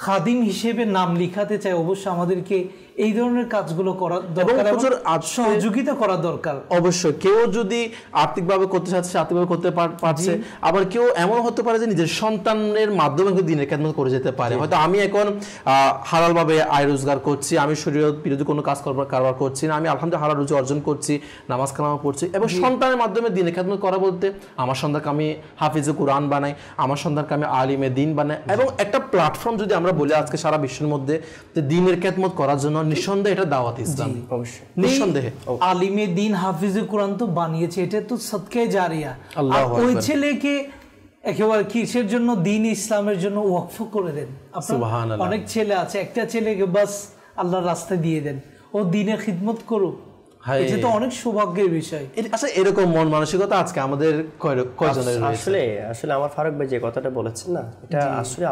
খাদিম হিসেবে নাম লিখাতে চাই, অবশ্যই আমাদেরকে এই ধরনের কাজগুলো করা দরকার এবং সহযোগিতা করা দরকার। অবশ্যই কেউ যদি আর্থিকভাবে করতে চাচ্ছে, আর্থিকভাবে করতে পারছে, আবার কেউ এমন হতে পারে যে নিজের সন্তানের মাধ্যমে দ্বীনের খেদমত করে যেতে পারে। হয়তো আমি এখন হালালভাবে আয় রোজগার করছি, আমি শরীয়ত বিরোধী কোনো কারবার করছি না, আমি আলহামদুলিল্লাহ হালাল রুজি অর্জন করছি, নামাজ কালামা পড়ছি, এবং সন্তানের মাধ্যমে দ্বীনের খেদমত করা বলতে আমার সন্তানকে আমি হাফিজে কোরআন বানাই, আমার সন্তানকে আমি আলিমে দ্বীন বানাই, এবং একটা প্ল্যাটফর্ম যদি আমরা বলি আজকে সারা বিশ্বের মধ্যে যে দ্বীনের খেদমত করার জন্য, নিঃসন্দেহে এটা দাওয়াত ইসলাম। অবশ্যই নিঃসন্দেহে আলিমে দ্বীন হাফিজে কোরআন তো বানিয়েছে, এটা তো সদকায়ে জারিয়া। আর ওই ছেলেকে একেবারে কিসের জন্য? দ্বীন ইসলামের জন্য ওয়াকফ করে দেন। আপনার অনেক ছেলে আছে, একটা ছেলেকে বাস আল্লাহর রাস্তায় দিয়ে দেন, ও দ্বীনের খিদমত করুক, এটা তো অনেক সৌভাগ্যের বিষয়। আচ্ছা, এরকম মন মানসিকতা আজকে আমাদের কয়জনের রয়েছে? আসলে আমার ফারুক ভাই যে কথাটা বলেছেন না, এটা আসলে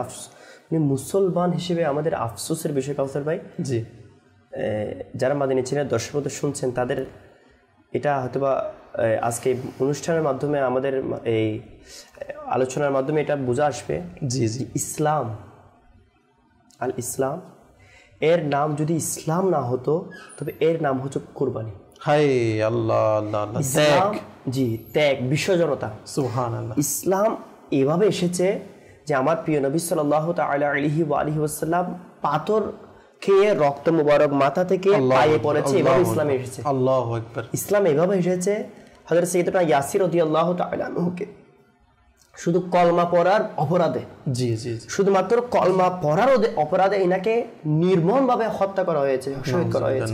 মুসলমান হিসেবে আমাদের আফসোসের বিষয় কাউসার ভাই। জি, যারা মাদিনী ছিলেন দর্শক শুনছেন, তাদের এটা হয়তোবা আজকে অনুষ্ঠানের মাধ্যমে, আমাদের এই আলোচনার মাধ্যমে এটা বোঝা আসবে। জি জি, ইসলাম, আল ইসলাম, এর নাম যদি ইসলাম না হতো তবে এর নাম হচ্ছে কুরবানি। হায় আল্লাহ আল্লাহ আল্লাহ। ইসলাম, জি, ত্যাগ, বিশ্বজনতা। সুবহানাল্লাহ। ইসলাম এভাবে এসেছে যে আমার প্রিয় নবী সাল্লাল্লাহু তাআলা আলাইহি ওয়া আলিহি ওয়াসাল্লাম পাথর খেয়ে রক্ত মুবারক মাথা থেকে পায়ে পড়েছে, এভাবে ইসলাম এসেছে। আল্লাহু আকবার। ইসলাম এভাবে এসেছে হযরত সাইয়েদনা ইয়াসির রাদিয়াল্লাহু তাআলা আনহুকে শুধু কলমা পড়ার অপরাধে, জি জি, শুধুমাত্র কলমা পড়ার অপরাধে এনাকে নির্মমভাবে হত্যা করা হয়েছে, শহীদ করা হয়েছে।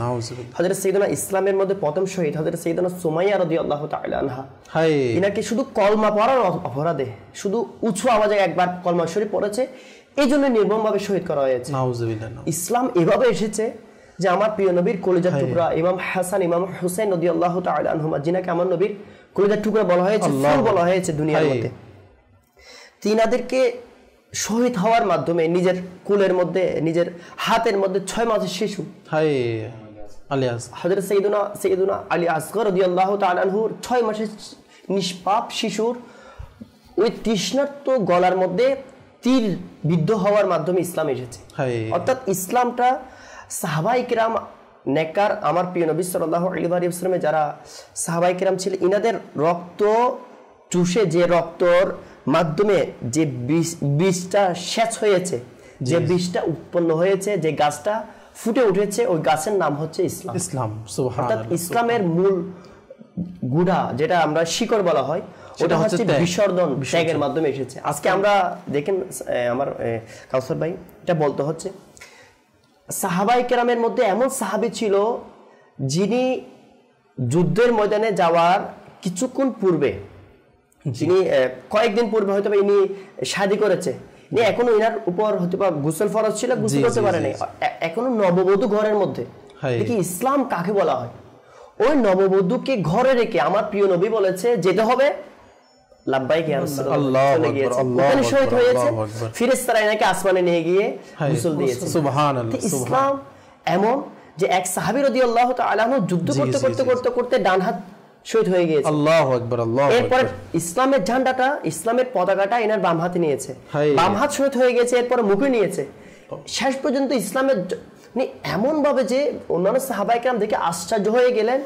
হযরত সাইয়েদনা ইসলামের মধ্যে প্রথম শহীদ হযরত সাইয়েদনা সুমাইয়া রাদিয়াল্লাহু তাআলা আনহা, এনাকে শুধু কলমা পড়ার অপরাধে, শুধু উঁচু আওয়াজে একবার কলমা শরীফ পড়েছে, এই জন্য নির্মমভাবে শহীদ করা হয়েছে। ইসলাম এভাবে এসেছে যে আমার প্রিয় নবীর কলিজার টুকরা ইমাম হাসান, ইমাম হুসাইন রাদিয়াল্লাহু তাআলা আনহুমা, যিনাকে আমার নবীর কলিজার টুকরা বলা হয়েছে, ফুল বলা হয়েছে দুনিয়ার মধ্যে, তিনাদেরকে শহীদ হওয়ার মাধ্যমে নিজের কুলের মধ্যে, নিজের হাতের মধ্যে 6 মাসের শিশু হযরত সাইয়েদুনা আলী আসগর রাদিয়াল্লাহু তাআলা আনহুর 6 মাসের নিষ্পাপ শিশুর ওই তৃষ্ণার্ত গলার মধ্যে তীর বিদ্ধ হওয়ার মাধ্যমে ইসলাম এসেছে। অর্থাৎ ইসলামটা সাহাবায়ে কিরাম নেককার, আমার প্রিয় নবী সাল্লাল্লাহু আলাইহি ওয়াসাল্লামের যারা সাহাবায়ে কিরাম ছিলেন, ইনাদের রক্ত চুষে যে রক্তর মাধ্যমে যে বীজটা সেচ হয়েছে, যে বীজটা উৎপন্ন হয়েছে, যে গাছটা ফুটে উঠেছে, ওই গাছের নাম হচ্ছে ইসলাম। ইসলাম, অর্থাৎ ইসলামের মূল গুড়া, যেটা আমরা শিকড় বলা হয়, ওটা হচ্ছে বিসর্জন, ত্যাগের মাধ্যমে এসেছে। আজকে আমরা দেখেন আমার কাউসার ভাই এটা বলতে হচ্ছে, সাহাবায়ে কেরামের মধ্যে এমন সাহাবী ছিল যিনি যুদ্ধের ময়দানে যাওয়ার কিছুক্ষণ পূর্বে, যিনি কয়েকদিন পূর্বে হয়তো ইনি শাদী করেছে, ইনি এখনো ইনার উপর হয়তো বা গোসল ফরজ ছিল, গোসল করতে পারেনি, এখনো নববধূ ঘরের মধ্যে। দেখি ইসলাম কাকে বলা হয়। ওই নববধূকে ঘরে রেখে আমার প্রিয় নবী বলেছে যেতে হবে, লাব্বাইক ইয়া রাসূলুল্লাহ, চলে গিয়েছে, ওখানে শহীদ হয়েছে, ফেরেশতারা এনাকে আসমানে নিয়ে গিয়ে গোসল দিয়েছে। সুবহানাল্লাহ। ইসলাম এমন যে এক সাহাবী রাদিয়াল্লাহু তাআলা আনহু যুদ্ধ করতে করতে করতে করতে ডান হাত শহীদ হয়ে গিয়েছে। আল্লাহু আকবার, আল্লাহু আকবার। এরপর ইসলামের ঝান্ডাটা, ইসলামের পতাকাটা এনার বাম হাতে নিয়েছে, বাম হাত শহীদ হয়ে গেছে, এরপর মুখে নিয়েছে। শেষ পর্যন্ত ইসলামের এমন ভাবে যে অন্যান্য সাহাবায়ে কেরাম দেখে আশ্চর্য হয়ে গেলেন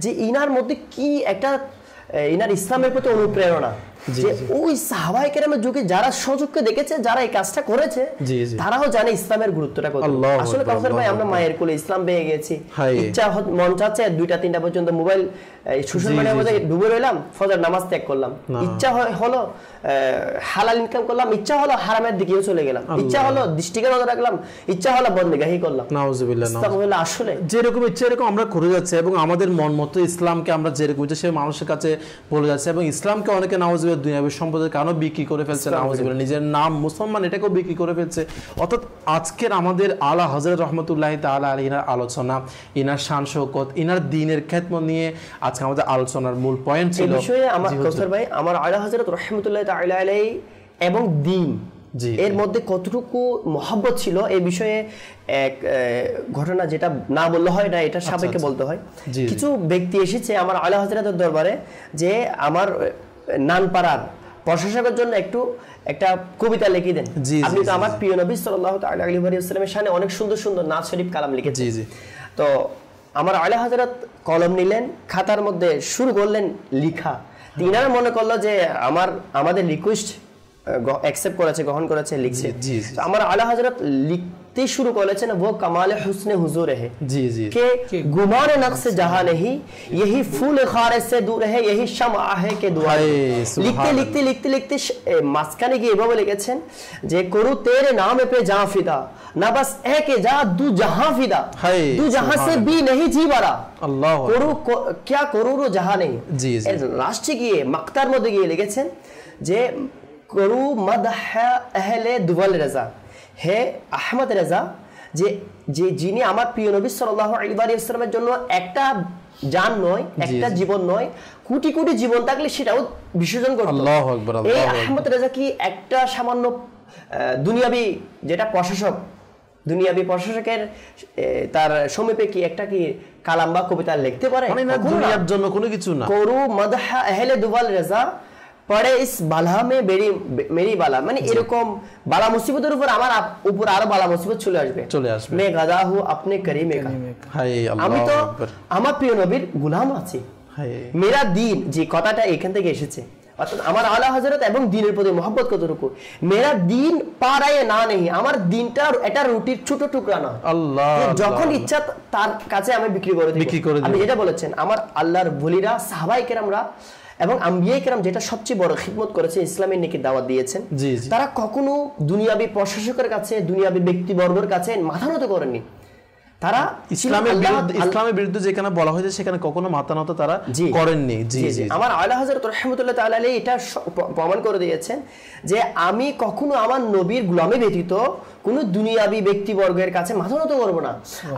যে ইনার মধ্যে কি একটা, ইনার ইসলামের প্রতি অনুপ্রেরণা, যে ওই সাহাবায়ে কেরামের যুগে যারা সুযোগকে দেখেছে, যারা এই কাজটা করেছে, তারাও জানে ইসলামের গুরুত্বটা কত। আসলে কাউসার ভাই, আমরা মায়ের কোলে ইসলাম পেয়ে গেছি, ইচ্ছা মন চাচ্ছে 2টা-3টা পর্যন্ত মোবাইল সোশ্যাল মিডিয়ার মধ্যে ডুবে রইলাম, ফজর নামাজ ত্যাগ করলাম, ইচ্ছা হলো হালাল ইনকাম করলাম, ইচ্ছা হলো হারামের দিকেও চলে গেলাম, ইচ্ছা হলো দৃষ্টিকে নজর রাখলাম, ইচ্ছা হলো বন্দেগাহি করলাম। নাউজুবিল্লাহ। আসলে যেরকম ইচ্ছা এরকম আমরা করে যাচ্ছি, এবং আমাদের মন মতো ইসলামকে আমরা যেরকম ইচ্ছা সে মানুষের কাছে বলে যাচ্ছে, এবং ইসলামকে অনেকে নাউজুবিল্লাহ দুনিয়াবি সম্পদের কারণে বিক্রি করে ফেলছে, নাউজুবিল্লাহ নিজের নাম মুসলমান এটাকেও বিক্রি করে ফেলছে। অর্থাৎ আজকের আমাদের আলা হযরত রাহমাতুল্লাহি তাআলা আলাইহির আলোচনা, ইনার শান শওকত, ইনার দ্বীনের খেদমত নিয়ে আজকে আমাদের আলোচনার মূল পয়েন্ট ছিল। এই বিষয়ে আমার কাউসার ভাই, আমার আলা হযরত রাহমাতুল্লাহি তাআলা আলাইহি এবং দ্বীন এর মধ্যে কতটুকু মহব্বত ছিল, এই বিষয়ে এক ঘটনা যেটা না বললে হয় না, এটা সাপেক্ষে বলতে হয়। কিছু ব্যক্তি এসেছে আমার আলা হযরতের দরবারে যে আমার নানপাড়ার প্রশাসকের জন্য একটা কবিতা লিখে দেন, আপনি তো আমার প্রিয় নবী সাল্লাল্লাহু তাআলা আলাইহি ওয়াসাল্লামের শানে অনেক সুন্দর সুন্দর নাত শরীফ কালাম লিখেছেন। তো আমার আলা হযরত কলম নিলেন, খাতার মধ্যে শুরু করলেন লিখা। তিনারা মনে করলো যে আমাদের রিকোয়েস্ট অ্যাকসেপ্ট করেছে, গ্রহণ করেছে, লিখছে। আমার আলা হযরত লিখতে শুরু করেছেন, वो कमाल हुस्न हुजूर है के गुमान नक्श जहां नहीं, यही फूल खारे से दूर है, यही शम्आ है के दुआ। লিখতে লিখতে লিখতে লিখতে মাঝখানে গিয়ে এভাবে লিখেছেন যে করু তেরে নামে पे जां फिदा, ना बस है के जा दू जहां फिदा, दू जहां से भी नहीं जी बरा, अल्लाह করু क्या করু जहां नहीं। লাস্টে গিয়ে মাকতার মধ্যে গিয়ে লিখেছেন যে করু মদহ আহলে দুওয়াল রাজা, হে আহমদ রাজা, যে যিনি আমার প্রিয় নবী সাল্লাল্লাহু আলাইহি ওয়াসাল্লামের জন্য একটা জান নয়, একটা জীবন নয়, কোটি কোটি জীবন থাকলে সেটাও বিসর্জন করত। আল্লাহু আকবার। এই আহমদ রাজা কি একটা সামান্য দুনিয়াবি যেটা প্রশাসক, দুনিয়াবি প্রশাসকের তার সমীপে কি একটা কি কালাম বা কবিতা লিখতে পারে? দুনিয়ার জন্য কোনো কিছু না। করু মদহ আহলে দুওয়াল রাজা পরে ইস বালা মে মেরি বালা, মানে এরকম বালা মুসিবতের উপর আমার উপর আরো বালা মুসিবত চলে আসবে। মে গাদা হু আপনি করিমে কা, আমি তো আমার প্রিয় নবীর গোলাম আছি। মেরা দিন, যে কথাটা এখান থেকে এসেছে, অর্থাৎ আমার আলা হযরত এবং দ্বীনের প্রতি মহব্বত কতটুকু। মেরা দিন পারায়ে না নেই, আমার দিনটা এটা রুটির ছোট টুকরা না, আল্লাহ যখন ইচ্ছা তার কাছে আমি বিক্রি করে দিই। আপনি যেটা বলেছেন, আমার আল্লাহর ওলিরা সাহাবায়ে কেরামরা এবং আম্বিয়ায়ে কেরাম যেটা সবচেয়ে বড় খিদমত করেছে, ইসলামের নেকি দাওয়াত দিয়েছেন, তারা কখনো দুনিয়াবি প্রশাসকের কাছে, দুনিয়াবি ব্যক্তিবর্গের কাছে মাথা নত করেননি। তারা ইসলামের বিরুদ্ধে যেখানে বলা হয়েছে সেখানে কখনো মাথা নত তারা করেননি। আমার আলা হযরত রাহমাতুল্লাহ তাআলা আলাইহি এটা প্রমাণ করে দিয়েছেন যে আমি কখনো আমার নবীর গোলামি ব্যতীত কোনো দুনিয়াবি ব্যক্তিবর্গের কাছে মাথা নত করব না।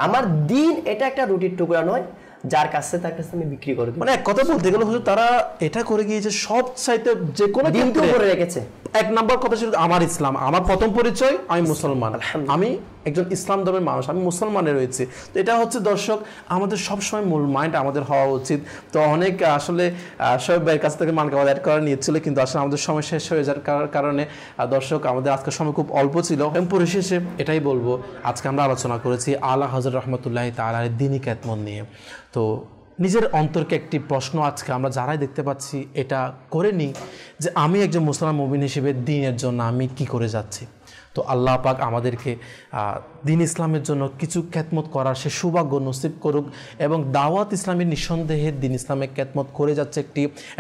আমার দ্বীন এটা একটা রুটির টুকরা নয়, যার কাছে তার কাছে আমি বিক্রি করে দিই। মানে এক কথা বলতে গেলে হুজুর তারা এটা করে গিয়েছে, সব চাইতে যে কোনো দিনকে উপরে রেখেছে। এক নাম্বার কথা ছিল আমার ইসলাম, আমার প্রথম পরিচয় আমি মুসলমান, আমি একজন ইসলাম ধর্মের মানুষ, আমি মুসলমানে রয়েছে। তো এটা হচ্ছে দর্শক আমাদের সবসময় মূল মাইন্ড আমাদের হওয়া উচিত। তো অনেক আসলে শোয়েব ভাইয়ের কাছ থেকে মানকাবাদ অ্যাড করা নিয়েছিল, কিন্তু আসলে আমাদের সময় শেষ হয়ে যাওয়ার কারণে দর্শক আমাদের আজকের সময় খুব অল্প ছিল। এবং পরিশেষে এটাই বলবো, আজকে আমরা আলোচনা করেছি আলা হযরত রাহমাতুল্লাহি তাআলা আলাইহির দ্বীনি খেদমত নিয়ে। তো নিজের অন্তরকে একটি প্রশ্ন আজকে আমরা যারাই দেখতে পাচ্ছি এটা করে নিই যে আমি একজন মুসলমান মুমিন হিসেবে দ্বীনের জন্য আমি কি করে যাচ্ছি। তো আল্লাহ পাক আমাদেরকে দ্বীন ইসলামের জন্য কিছু খেদমত করার সে সৌভাগ্য নসিব করুক, এবং দাওয়াত ইসলামের নিঃসন্দেহে দ্বীন ইসলামের খেদমত করে যাচ্ছে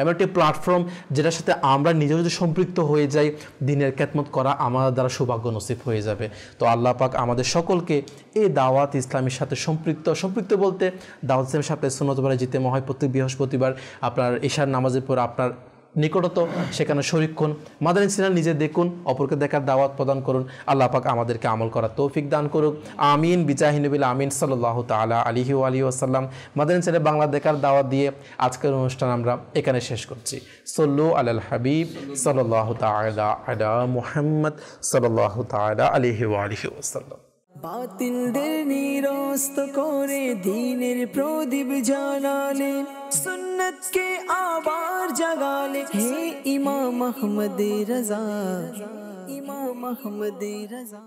এমন একটি প্ল্যাটফর্ম যেটার সাথে আমরা নিজেও যদি সম্পৃক্ত হয়ে যাই, দ্বীনের খেদমত করা আমাদের দ্বারা সৌভাগ্য নসিব হয়ে যাবে। তো আল্লাহ পাক আমাদের সকলকে এই দাওয়াত ইসলামের সাথে সম্পৃক্ত বলতে দাওয়াত ইসলামের সাথে সুন্নতবারে যেতে হয় প্রত্যেক বৃহস্পতিবার আপনার ঈশার নামাজের পর আপনার নিকটত সেখানে শরীক হন, মাদানী চ্যানেল নিজে দেখুন, অপরকে দেখার দাওয়াত প্রদান করুন। আল্লাহ পাক আমাদেরকে আমল করার তৌফিক দান করুক, আমিন বিজাহি নবিল আমিন সাল্লাল্লাহু তাআলা আলাইহি ওয়া আলিহি ওয়াসাল্লাম। মাদানী চ্যানেল বাংলা দেখার দাওয়াত দিয়ে আজকের অনুষ্ঠান আমরা এখানে শেষ করছি। সল্লু আলাল হাবিব সাল্লাল্লাহু তাআলা আলা মুহাম্মদ সাল্লাল্লাহু তাআলা আলাইহি ওয়া আলিহি ওয়াসাল্লাম। বাতিলদের নিরস্ত করে দ্বীনের প্রদীপ জ্বালালে, সুন্নতকে আবার জাগালে, হে ইমাম আহমদ রজা, ইমাম আহমদ রজা।